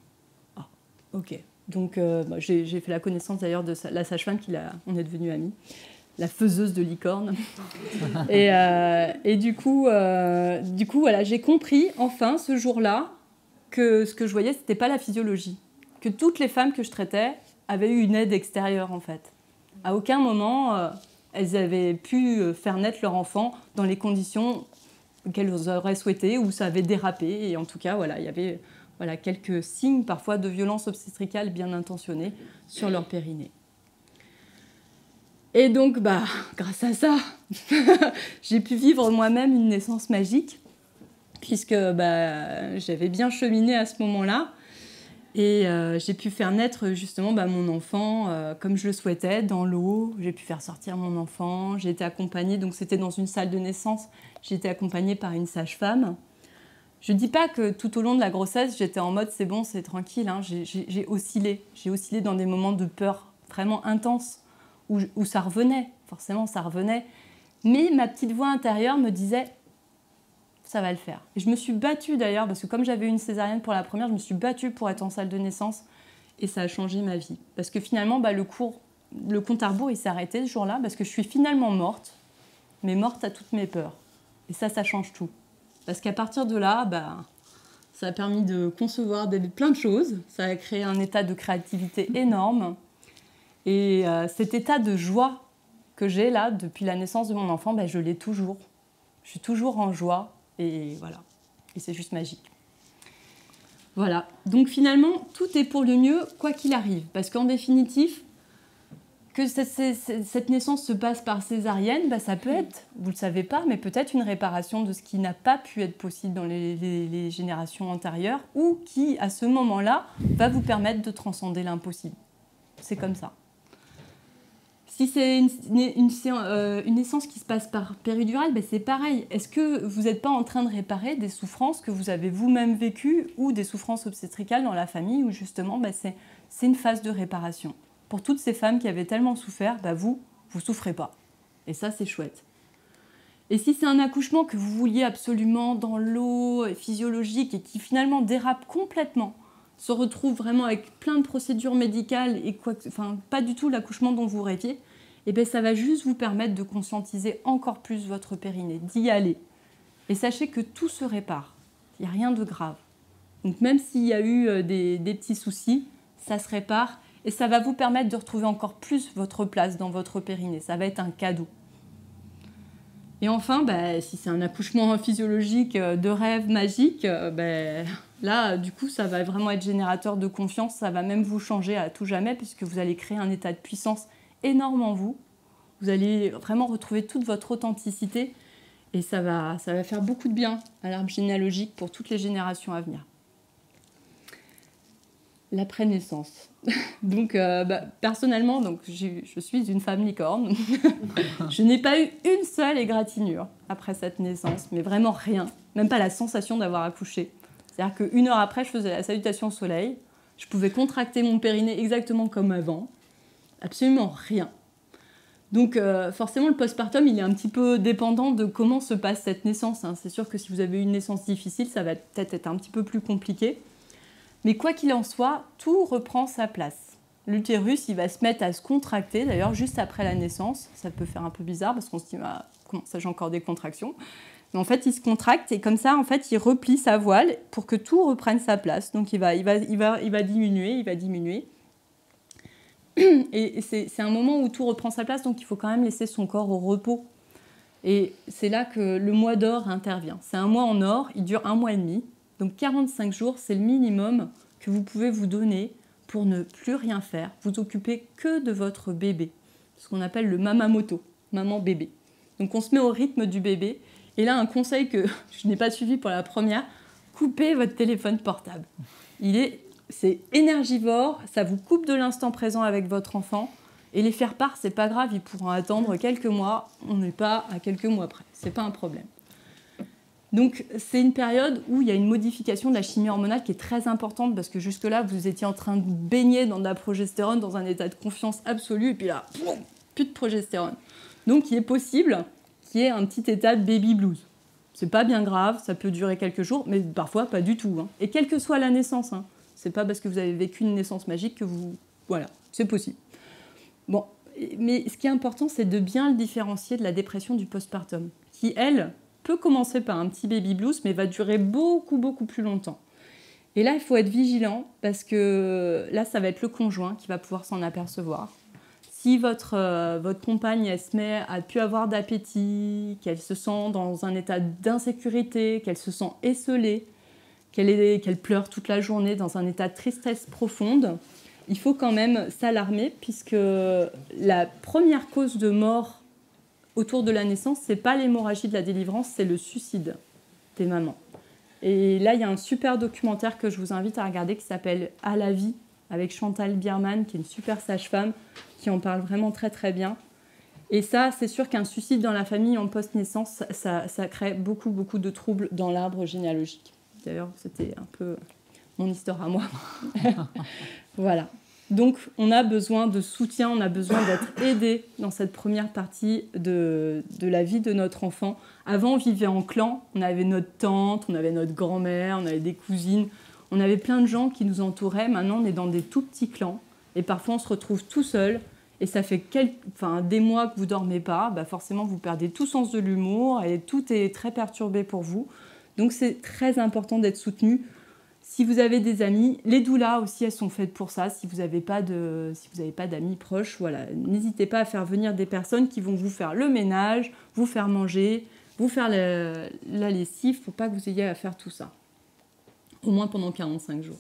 Ah, ok. Donc, j'ai fait la connaissance d'ailleurs de la sage-femme, on est devenus amis, la faiseuse de licorne. et du coup, voilà, j'ai compris enfin ce jour-là que ce que je voyais, c'était pas la physiologie. Que toutes les femmes que je traitais avaient eu une aide extérieure en fait. À aucun moment, elles avaient pu faire naître leur enfant dans les conditions qu'elles auraient souhaité ou ça avait dérapé. Et en tout cas, il y avait... quelques signes parfois de violence obstétricale bien intentionnés sur leur périnée. Et donc, grâce à ça, j'ai pu vivre moi-même une naissance magique, puisque j'avais bien cheminé à ce moment-là. Et j'ai pu faire naître justement mon enfant comme je le souhaitais, dans l'eau. J'ai pu faire sortir mon enfant. J'ai été accompagnée, donc c'était dans une salle de naissance, j'ai été accompagnée par une sage-femme. Je ne dis pas que tout au long de la grossesse, j'étais en mode c'est bon, c'est tranquille. J'ai oscillé. J'ai oscillé dans des moments de peur vraiment intenses où ça revenait. Forcément, ça revenait. Mais ma petite voix intérieure me disait ça va le faire. Et je me suis battue d'ailleurs, parce que comme j'avais eu une césarienne pour la première, je me suis battue pour être en salle de naissance et ça a changé ma vie. Parce que finalement, le compte à rebours, il s'est arrêté ce jour-là parce que je suis finalement morte, mais morte à toutes mes peurs. Et ça change tout. Parce qu'à partir de là, ça a permis de concevoir plein de choses. Ça a créé un état de créativité énorme. Et cet état de joie que j'ai là, depuis la naissance de mon enfant, je l'ai toujours. Je suis toujours en joie. Et voilà. Et c'est juste magique. Voilà. Donc finalement, tout est pour le mieux, quoi qu'il arrive. Parce qu'en définitive, que cette naissance se passe par césarienne, ça peut être, vous ne le savez pas, mais peut-être une réparation de ce qui n'a pas pu être possible dans les générations antérieures, ou qui, à ce moment-là, va vous permettre de transcender l'impossible. C'est comme ça. Si c'est une naissance qui se passe par péridurale, c'est pareil. Est-ce que vous n'êtes pas en train de réparer des souffrances que vous avez vous-même vécues ou des souffrances obstétricales dans la famille où justement c'est une phase de réparation. Pour toutes ces femmes qui avaient tellement souffert, vous souffrez pas. Et ça, c'est chouette. Et si c'est un accouchement que vous vouliez absolument dans l'eau, physiologique, et qui finalement dérape complètement, se retrouve vraiment avec plein de procédures médicales et pas du tout l'accouchement dont vous rêviez, ça va juste vous permettre de conscientiser encore plus votre périnée, d'y aller. Et sachez que tout se répare. Il n'y a rien de grave. Donc même s'il y a eu des petits soucis, ça se répare et ça va vous permettre de retrouver encore plus votre place dans votre périnée. Ça va être un cadeau. Et enfin, si c'est un accouchement physiologique de rêve magique, là, du coup, ça va vraiment être générateur de confiance. Ça va même vous changer à tout jamais puisque vous allez créer un état de puissance énorme en vous. Vous allez vraiment retrouver toute votre authenticité et ça va faire beaucoup de bien à l'arbre généalogique pour toutes les générations à venir. L'après-naissance. Donc, personnellement, je suis une femme licorne. Je n'ai pas eu une seule égratignure après cette naissance, mais vraiment rien. Même pas la sensation d'avoir accouché. C'est-à-dire qu'une heure après, je faisais la salutation au soleil. Je pouvais contracter mon périnée exactement comme avant. Absolument rien. Donc, forcément, le postpartum, il est un petit peu dépendant de comment se passe cette naissance. C'est sûr que si vous avez eu une naissance difficile, ça va peut-être être un petit peu plus compliqué. Mais quoi qu'il en soit, tout reprend sa place. L'utérus, il va se mettre à se contracter, d'ailleurs, juste après la naissance. Ça peut faire un peu bizarre parce qu'on se dit, comment ça, j'ai encore des contractions. Mais en fait, il se contracte et comme ça, en fait, il replie sa voile pour que tout reprenne sa place. Donc, il va diminuer. Et c'est un moment où tout reprend sa place, donc il faut quand même laisser son corps au repos. Et c'est là que le mois d'or intervient. C'est un mois en or, il dure 1 mois et demi. Donc 45 jours, c'est le minimum que vous pouvez vous donner pour ne plus rien faire, vous occuper que de votre bébé, ce qu'on appelle le mamamoto, maman-bébé. Donc on se met au rythme du bébé. Et là, un conseil que je n'ai pas suivi pour la première, coupez votre téléphone portable. C'est énergivore, ça vous coupe de l'instant présent avec votre enfant. Et les faire-part, c'est pas grave, ils pourront attendre quelques mois. On n'est pas à quelques mois près, c'est pas un problème. Donc, c'est une période où il y a une modification de la chimie hormonale qui est très importante parce que jusque-là, vous étiez en train de vous baigner dans de la progestérone, dans un état de confiance absolue, et puis là, plus de progestérone. Donc, il est possible qu'il y ait un petit état de baby blues. C'est pas bien grave, ça peut durer quelques jours, mais parfois pas du tout. Et quelle que soit la naissance, c'est pas parce que vous avez vécu une naissance magique que vous... Voilà, c'est possible. Bon, mais ce qui est important, c'est de bien le différencier de la dépression du postpartum, qui, elle, peut commencer par un petit baby blues, mais va durer beaucoup, beaucoup plus longtemps. Et là, il faut être vigilant, parce que là, ça va être le conjoint qui va pouvoir s'en apercevoir. Si votre compagne, elle se met à ne plus avoir d'appétit, qu'elle se sent dans un état d'insécurité, qu'elle se sent esseulée, qu'elle pleure toute la journée dans un état de tristesse profonde, il faut quand même s'alarmer, puisque la première cause de mort autour de la naissance, ce n'est pas l'hémorragie de la délivrance, c'est le suicide des mamans. Et là, il y a un super documentaire que je vous invite à regarder qui s'appelle « À la vie » avec Chantal Biermann, qui est une super sage-femme, qui en parle vraiment très très bien. Et ça, c'est sûr qu'un suicide dans la famille en post-naissance, ça crée beaucoup, beaucoup de troubles dans l'arbre généalogique. D'ailleurs, c'était un peu mon histoire à moi. Voilà. Donc, on a besoin de soutien, on a besoin d'être aidé dans cette première partie de la vie de notre enfant. Avant, on vivait en clan, on avait notre tante, on avait notre grand-mère, on avait des cousines, on avait plein de gens qui nous entouraient. Maintenant, on est dans des tout petits clans et parfois, on se retrouve tout seul et ça fait des mois que vous ne dormez pas. Forcément, vous perdez tout sens de l'humour et tout est très perturbé pour vous. Donc, c'est très important d'être soutenu. Si vous avez des amis, les doulas aussi, elles sont faites pour ça. Si vous n'avez pas d'amis proches, voilà, n'hésitez pas à faire venir des personnes qui vont vous faire le ménage, vous faire manger, vous faire la lessive, pour pas que vous ayez à faire tout ça. au moins pendant 45 jours.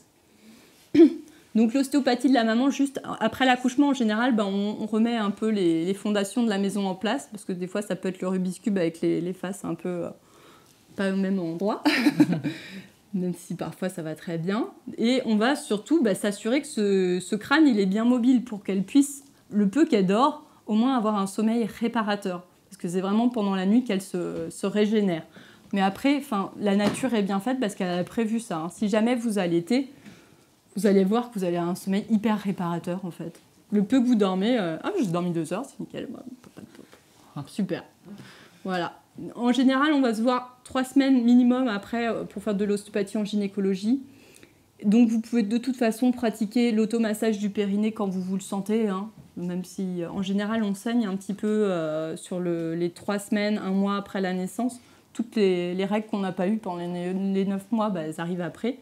Donc l'ostéopathie de la maman, juste après l'accouchement, en général, on remet un peu les fondations de la maison en place, parce que des fois, ça peut être le Rubik's Cube avec les faces un peu pas au même endroit, même si parfois ça va très bien. Et on va surtout s'assurer que ce crâne, il est bien mobile pour qu'elle puisse, le peu qu'elle dort, au moins avoir un sommeil réparateur. Parce que c'est vraiment pendant la nuit qu'elle se régénère. Mais après, la nature est bien faite parce qu'elle a prévu ça. Hein. Si jamais vous allaitez, vous allez voir que vous allez avoir un sommeil hyper réparateur, en fait. Le peu que vous dormez, j'ai dormi 2 heures, c'est nickel. Super. Voilà. En général, on va se voir 3 semaines minimum après pour faire de l'ostéopathie en gynécologie. Donc, vous pouvez de toute façon pratiquer l'automassage du périnée quand vous le sentez. Hein. Même si, en général, on saigne un petit peu sur les 3 semaines, 1 mois après la naissance. Toutes les règles qu'on n'a pas eues pendant les 9 mois, elles arrivent après.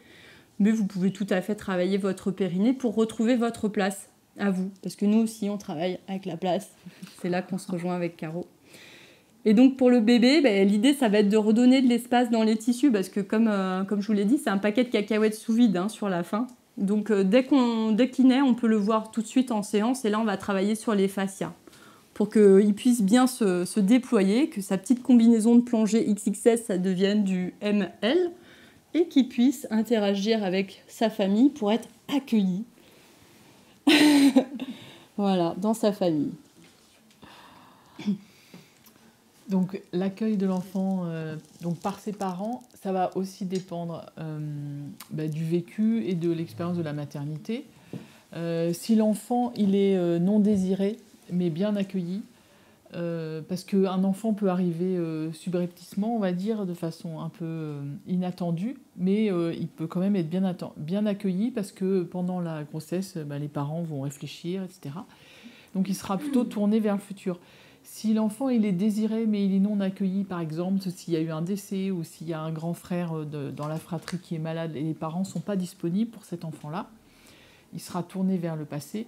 Mais vous pouvez tout à fait travailler votre périnée pour retrouver votre place à vous. Parce que nous aussi, on travaille avec la place. C'est là qu'on se rejoint avec Caro. Et donc, pour le bébé, l'idée, ça va être de redonner de l'espace dans les tissus. Parce que, comme je vous l'ai dit, c'est un paquet de cacahuètes sous vide sur la fin. Donc, dès qu'il naît, on peut le voir tout de suite en séance. Et là, on va travailler sur les fascias. Pour qu'il puisse bien se déployer, que sa petite combinaison de plongée XXS, ça devienne du ML. Et qu'il puisse interagir avec sa famille pour être accueilli. Voilà, dans sa famille. Donc l'accueil de l'enfant par ses parents, ça va aussi dépendre du vécu et de l'expérience de la maternité. Si l'enfant il est non désiré mais bien accueilli, parce qu'un enfant peut arriver subrepticement, on va dire, de façon un peu inattendue, mais il peut quand même être bien accueilli parce que pendant la grossesse, les parents vont réfléchir, etc. Donc il sera plutôt tourné vers le futur. Si l'enfant il est désiré mais il est non accueilli, par exemple, s'il y a eu un décès ou s'il y a un grand frère dans la fratrie qui est malade et les parents ne sont pas disponibles pour cet enfant-là, il sera tourné vers le passé.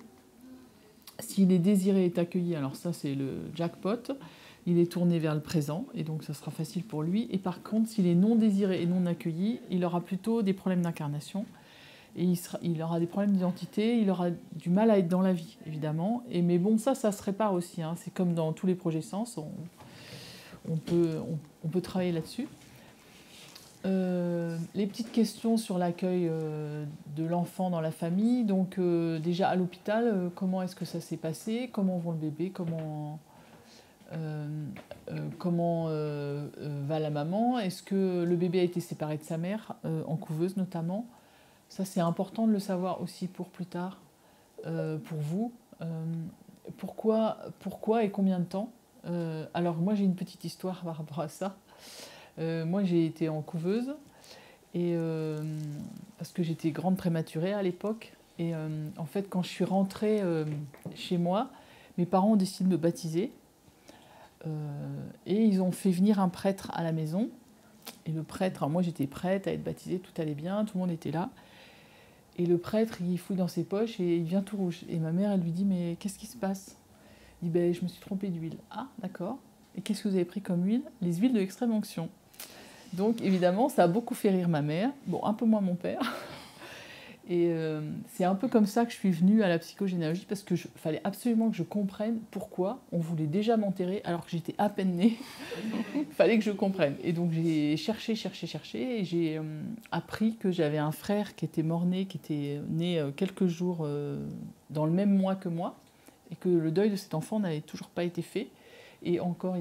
S'il est désiré et est accueilli, alors ça c'est le jackpot, il est tourné vers le présent et donc ça sera facile pour lui. Et par contre, s'il est non désiré et non accueilli, il aura plutôt des problèmes d'incarnation et il aura des problèmes d'identité, il aura du mal à être dans la vie, évidemment. Mais bon, ça se répare aussi, hein. C'est comme dans tous les projets sens, on peut travailler là-dessus. Les petites questions sur l'accueil de l'enfant dans la famille. Donc déjà à l'hôpital, comment est-ce que ça s'est passé? Comment vont le bébé? Comment va la maman? Est-ce que le bébé a été séparé de sa mère, en couveuse notamment? Ça c'est important de le savoir aussi pour plus tard, pour vous. Pourquoi et combien de temps? Alors moi j'ai une petite histoire par rapport à ça. Moi, j'ai été en couveuse et, parce que j'étais grande prématurée à l'époque. Et en fait, quand je suis rentrée chez moi, mes parents ont décidé de me baptiser. Et ils ont fait venir un prêtre à la maison. Et le prêtre, alors moi j'étais prête à être baptisée, tout allait bien, tout le monde était là. Et le prêtre, il fouille dans ses poches et il vient tout rouge. Et ma mère, elle lui dit « Mais qu'est-ce qui se passe ?» Il dit « Je me suis trompée d'huile. » « Ah, d'accord. Et qu'est-ce que vous avez pris comme huile ?» « Les huiles de l'extrême onction. » Donc évidemment, ça a beaucoup fait rire ma mère, bon, un peu moins mon père. Et c'est un peu comme ça que je suis venue à la psychogénéalogie, parce qu'il fallait absolument que je comprenne pourquoi on voulait déjà m'enterrer alors que j'étais à peine née. Il fallait que je comprenne. Et donc j'ai cherché, et j'ai appris que j'avais un frère qui était mort-né, qui était né quelques jours dans le même mois que moi, et que le deuil de cet enfant n'avait toujours pas été fait. Et encore,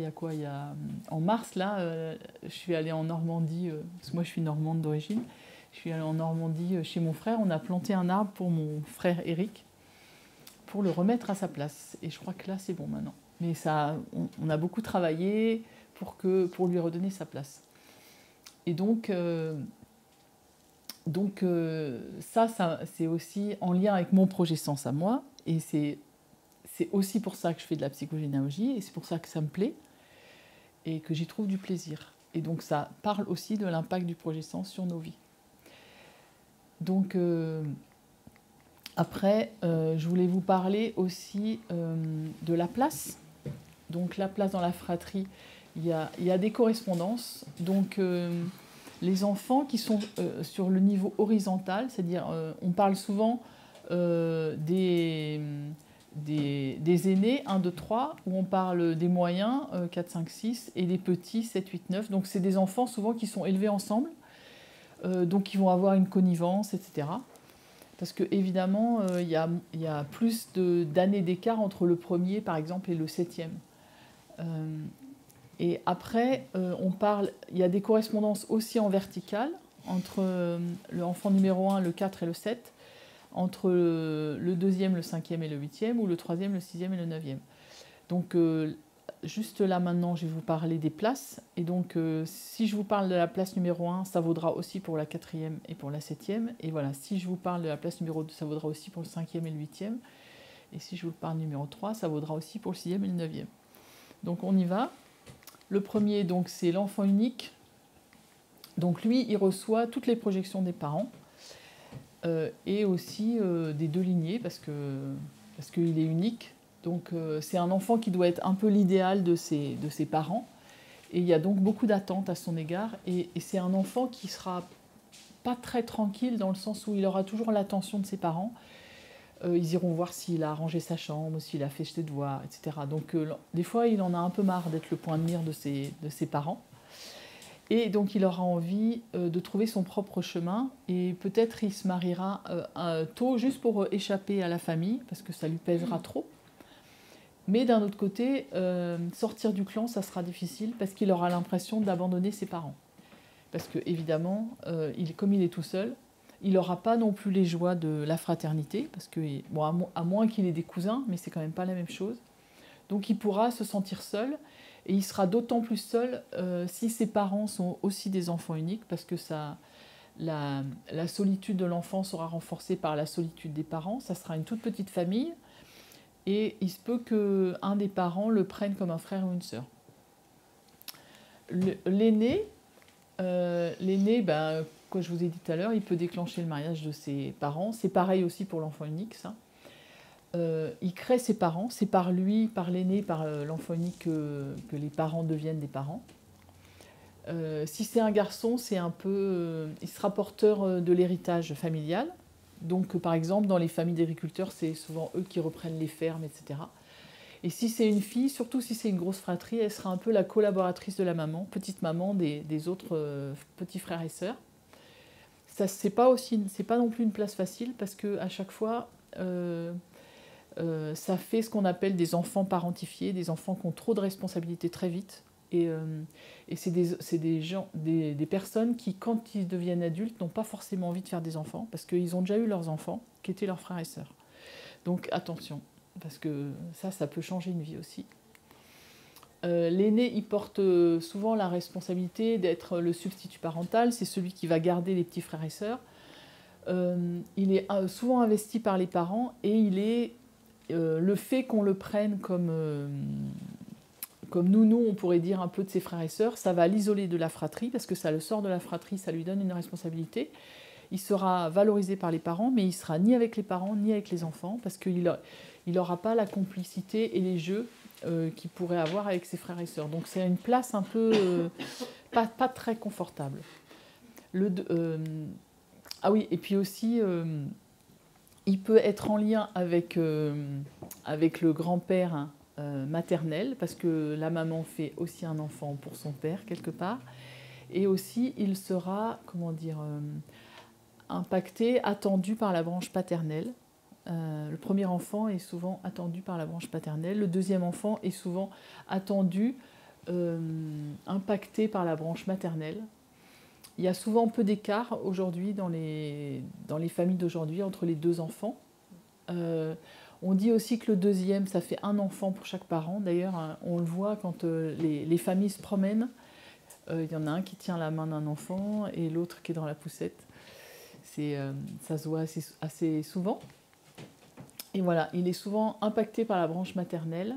en mars, là, je suis allée en Normandie, parce que moi je suis normande d'origine, je suis allée en Normandie chez mon frère, on a planté un arbre pour mon frère Eric, pour le remettre à sa place. Et je crois que là, c'est bon maintenant. Mais ça, on a beaucoup travaillé pour lui redonner sa place. Et donc ça c'est aussi en lien avec mon projet Sens à moi, et c'est aussi pour ça que je fais de la psychogénéalogie, et c'est pour ça que ça me plaît, et que j'y trouve du plaisir. Et donc ça parle aussi de l'impact du projet Sens sur nos vies. Donc après, je voulais vous parler aussi de la place. Donc la place dans la fratrie, il y a des correspondances. Donc les enfants qui sont sur le niveau horizontal, c'est-à-dire on parle souvent des aînés, 1, 2, 3, où on parle des moyens, 4, 5, 6, et des petits, 7, 8, 9. Donc c'est des enfants souvent qui sont élevés ensemble, donc ils vont avoir une connivence, etc. Parce qu'évidemment, il y a plus d'années d'écart entre le premier, par exemple, et le septième. Et après, il y a des correspondances aussi en verticale entre l'enfant numéro 1, le 4 et le 7, entre le deuxième, le cinquième et le huitième, ou le troisième, le sixième et le neuvième. Donc, juste là maintenant, je vais vous parler des places. Et donc, si je vous parle de la place numéro 1, ça vaudra aussi pour la quatrième et pour la septième. Et voilà, si je vous parle de la place numéro 2, ça vaudra aussi pour le cinquième et le huitième. Et si je vous parle numéro 3, ça vaudra aussi pour le sixième et le neuvième. Donc, on y va. Le premier, donc, c'est l'enfant unique. Donc, lui, il reçoit toutes les projections des parents. Et aussi des deux lignées, parce qu'il est unique. Donc c'est un enfant qui doit être un peu l'idéal de ses parents. Et il y a donc beaucoup d'attentes à son égard. Et c'est un enfant qui sera pas très tranquille, dans le sens où il aura toujours l'attention de ses parents. Ils iront voir s'il a rangé sa chambre, s'il a fait ses devoirs, etc. Donc des fois, il en a un peu marre d'être le point de mire de ses parents. Et donc il aura envie de trouver son propre chemin, et peut-être il se mariera tôt juste pour échapper à la famille, parce que ça lui pèsera trop. Mais d'un autre côté, sortir du clan, ça sera difficile, parce qu'il aura l'impression d'abandonner ses parents. Parce que évidemment, comme il est tout seul, il n'aura pas non plus les joies de la fraternité, parce que, bon, à moins qu'il ait des cousins, mais c'est quand même pas la même chose. Donc il pourra se sentir seul. Et il sera d'autant plus seul si ses parents sont aussi des enfants uniques, parce que la solitude de l'enfant sera renforcée par la solitude des parents. Ça sera une toute petite famille, et il se peut qu'un des parents le prenne comme un frère ou une sœur. L'aîné, comme je vous ai dit tout à l'heure, il peut déclencher le mariage de ses parents. C'est pareil aussi pour l'enfant unique, ça. Il crée ses parents, c'est par lui, par l'aîné, par l'enfant unique que les parents deviennent des parents. Si c'est un garçon, c'est un peu, il sera porteur de l'héritage familial. Donc, par exemple, dans les familles d'agriculteurs, c'est souvent eux qui reprennent les fermes, etc. Et si c'est une fille, surtout si c'est une grosse fratrie, elle sera un peu la collaboratrice de la maman, petite maman des autres petits frères et sœurs. Ça, c'est pas non plus une place facile, parce que à chaque fois, ça fait ce qu'on appelle des enfants parentifiés, des enfants qui ont trop de responsabilités très vite. Et c'est des personnes qui, quand ils deviennent adultes, n'ont pas forcément envie de faire des enfants, parce qu'ils ont déjà eu leurs enfants, qui étaient leurs frères et sœurs. Donc attention, parce que ça peut changer une vie aussi. L'aîné, il porte souvent la responsabilité d'être le substitut parental, c'est celui qui va garder les petits frères et sœurs. Il est souvent investi par les parents, et il est le fait qu'on le prenne comme nounou, on pourrait dire, un peu de ses frères et sœurs, ça va l'isoler de la fratrie, parce que ça le sort de la fratrie, ça lui donne une responsabilité. Il sera valorisé par les parents, mais il ne sera ni avec les parents, ni avec les enfants, parce qu'il n'aura pas la complicité et les jeux qu'il pourrait avoir avec ses frères et sœurs. Donc c'est une place un peu pas très confortable. Ah oui, et puis aussi... il peut être en lien avec le grand-père maternel, parce que la maman fait aussi un enfant pour son père, quelque part. Et aussi, il sera, impacté, attendu par la branche paternelle. Le premier enfant est souvent attendu par la branche paternelle. Le deuxième enfant est souvent attendu, impacté par la branche maternelle. Il y a souvent peu d'écart aujourd'hui dans les familles d'aujourd'hui entre les deux enfants. On dit aussi que le deuxième, ça fait un enfant pour chaque parent. D'ailleurs, on le voit quand les familles se promènent. Il y en a un qui tient la main d'un enfant et l'autre qui est dans la poussette. Ça se voit assez souvent. Et voilà, il est souvent impacté par la branche maternelle.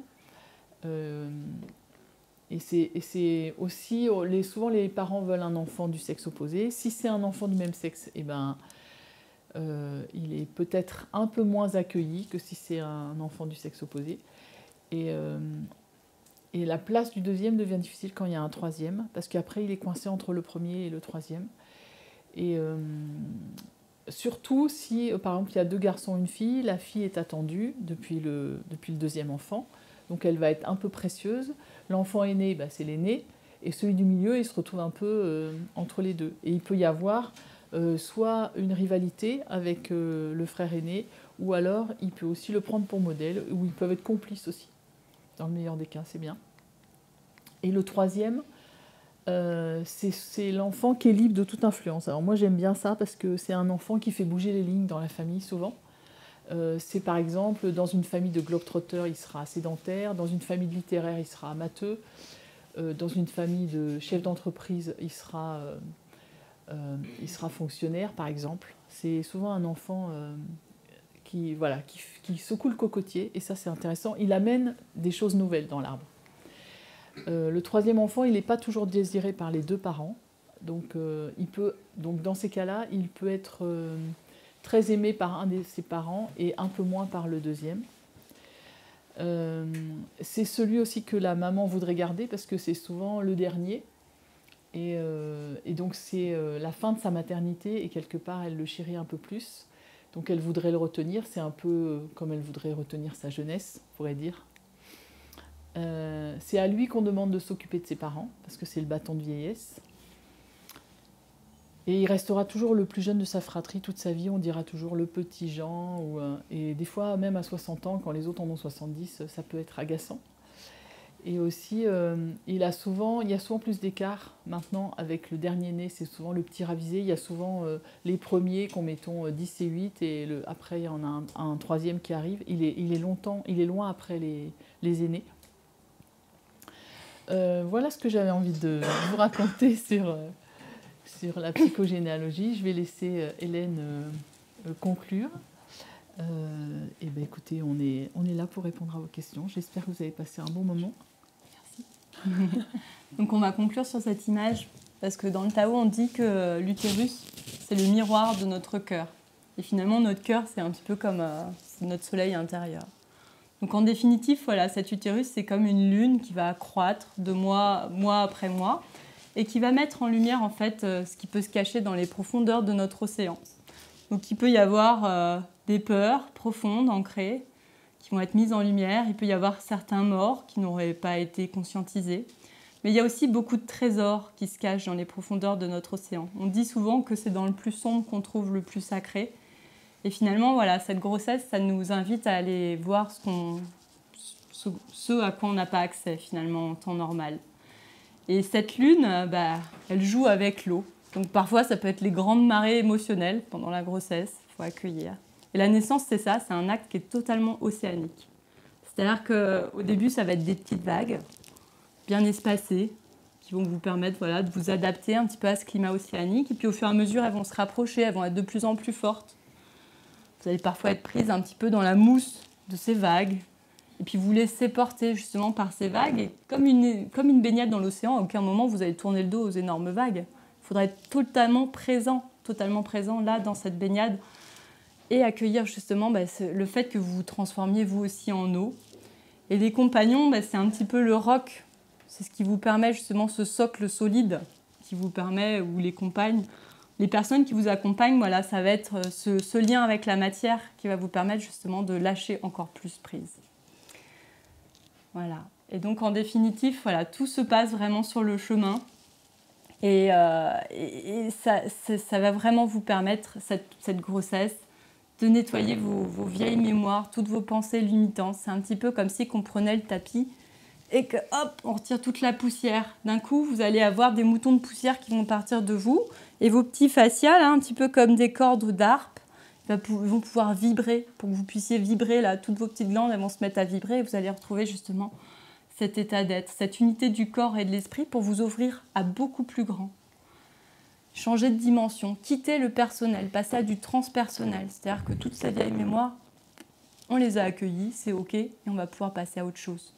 Et c'est aussi, souvent les parents veulent un enfant du sexe opposé. Si c'est un enfant du même sexe, il est peut-être un peu moins accueilli que si c'est un enfant du sexe opposé. Et Et la place du deuxième devient difficile quand il y a un troisième, parce qu'après, il est coincé entre le premier et le troisième. Et surtout si, par exemple, il y a 2 garçons et une fille, la fille est attendue depuis le deuxième enfant, donc elle va être un peu précieuse. L'enfant aîné, c'est l'aîné, et celui du milieu, il se retrouve un peu entre les deux. Et il peut y avoir soit une rivalité avec le frère aîné, ou alors il peut aussi le prendre pour modèle, ou ils peuvent être complices aussi. Dans le meilleur des cas, c'est bien. Et le troisième, c'est l'enfant qui est libre de toute influence. Alors moi j'aime bien ça parce que c'est un enfant qui fait bouger les lignes dans la famille souvent. C'est par exemple dans une famille de globetrotters, il sera sédentaire, dans une famille de littéraires, il sera matheux, dans une famille de chefs d'entreprise, il sera fonctionnaire par exemple. C'est souvent un enfant qui secoue le cocotier, et ça c'est intéressant. Il amène des choses nouvelles dans l'arbre. Le troisième enfant, il n'est pas toujours désiré par les 2 parents. Donc dans ces cas-là, il peut être très aimé par un de ses parents et un peu moins par le deuxième. C'est celui aussi que la maman voudrait garder parce que c'est souvent le dernier. Et donc c'est la fin de sa maternité et quelque part, elle le chérit un peu plus. Donc elle voudrait le retenir. C'est un peu comme elle voudrait retenir sa jeunesse, on pourrait dire. C'est à lui qu'on demande de s'occuper de ses parents, parce que c'est le bâton de vieillesse. Et il restera toujours le plus jeune de sa fratrie toute sa vie, on dira toujours le petit Jean, et des fois même à 60 ans, quand les autres en ont 70, ça peut être agaçant. Et aussi, il y a souvent plus d'écart maintenant avec le dernier né, c'est souvent le petit ravisé, il y a souvent les premiers qu'on mettons 10 et 8, et après il y en a un troisième qui arrive, il est loin après les aînés. Voilà ce que j'avais envie de vous raconter sur la psychogénéalogie. Je vais laisser Hélène conclure. Et écoutez, on est là pour répondre à vos questions. J'espère que vous avez passé un bon moment. Merci. Donc on va conclure sur cette image, parce que dans le Tao, on dit que l'utérus, c'est le miroir de notre cœur. Et finalement, notre cœur, c'est un petit peu comme notre soleil intérieur. Donc en définitive, voilà, cet utérus, c'est comme une lune qui va croître de mois après mois et qui va mettre en lumière en fait ce qui peut se cacher dans les profondeurs de notre océan. Donc il peut y avoir des peurs profondes, ancrées, qui vont être mises en lumière. Il peut y avoir certains morts qui n'auraient pas été conscientisés. Mais il y a aussi beaucoup de trésors qui se cachent dans les profondeurs de notre océan. On dit souvent que c'est dans le plus sombre qu'on trouve le plus sacré. Et finalement, voilà, cette grossesse, ça nous invite à aller voir ce à quoi on n'a pas accès finalement en temps normal. Et cette lune, elle joue avec l'eau. Donc parfois, ça peut être les grandes marées émotionnelles pendant la grossesse, il faut accueillir. Et la naissance, c'est ça, c'est un acte qui est totalement océanique. C'est-à-dire qu'au début, ça va être des petites vagues, bien espacées, qui vont vous permettre de vous adapter un petit peu à ce climat océanique. Et puis au fur et à mesure, elles vont se rapprocher, elles vont être de plus en plus fortes. Vous allez parfois être prise un petit peu dans la mousse de ces vagues. Et puis vous laissez porter justement par ces vagues. Et comme une baignade dans l'océan, à aucun moment vous allez tourner le dos aux énormes vagues. Il faudra être totalement présent là dans cette baignade et accueillir justement le fait que vous vous transformiez vous aussi en eau. Et les compagnons, c'est un petit peu le roc. C'est ce qui vous permet justement ce socle solide qui vous permet, ou les compagnes, les personnes qui vous accompagnent, voilà, ça va être ce lien avec la matière qui va vous permettre justement de lâcher encore plus prise. Voilà. Et donc en définitive, voilà, tout se passe vraiment sur le chemin. Et ça va vraiment vous permettre, cette grossesse, de nettoyer vos vieilles mémoires, toutes vos pensées limitantes. C'est un petit peu comme si on prenait le tapis et que hop, on retire toute la poussière. D'un coup, vous allez avoir des moutons de poussière qui vont partir de vous. Et vos petits fascias, un petit peu comme des cordes d'harpe, vont pouvoir vibrer, pour que vous puissiez vibrer. Là, toutes vos petites glandes elles vont se mettre à vibrer et vous allez retrouver justement cet état d'être, cette unité du corps et de l'esprit pour vous ouvrir à beaucoup plus grand. Changer de dimension, quitter le personnel, passer à du transpersonnel. C'est-à-dire que toutes ces vieilles mémoires, on les a accueillies, c'est OK, et on va pouvoir passer à autre chose.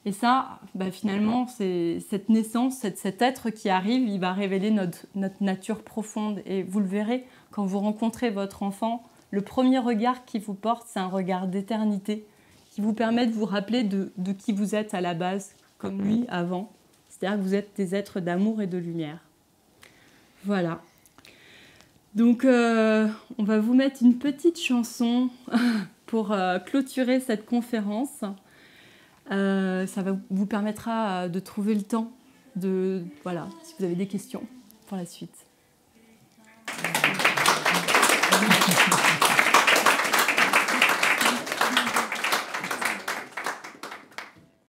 Et ça, finalement, c'est cette naissance, cet être qui arrive, il va révéler notre nature profonde. Et vous le verrez, quand vous rencontrez votre enfant, le premier regard qu'il vous porte, c'est un regard d'éternité qui vous permet de vous rappeler de qui vous êtes à la base, comme lui avant. C'est-à-dire que vous êtes des êtres d'amour et de lumière. Voilà. Donc, on va vous mettre une petite chanson pour clôturer cette conférence. Ça vous permettra de trouver le temps voilà, si vous avez des questions pour la suite.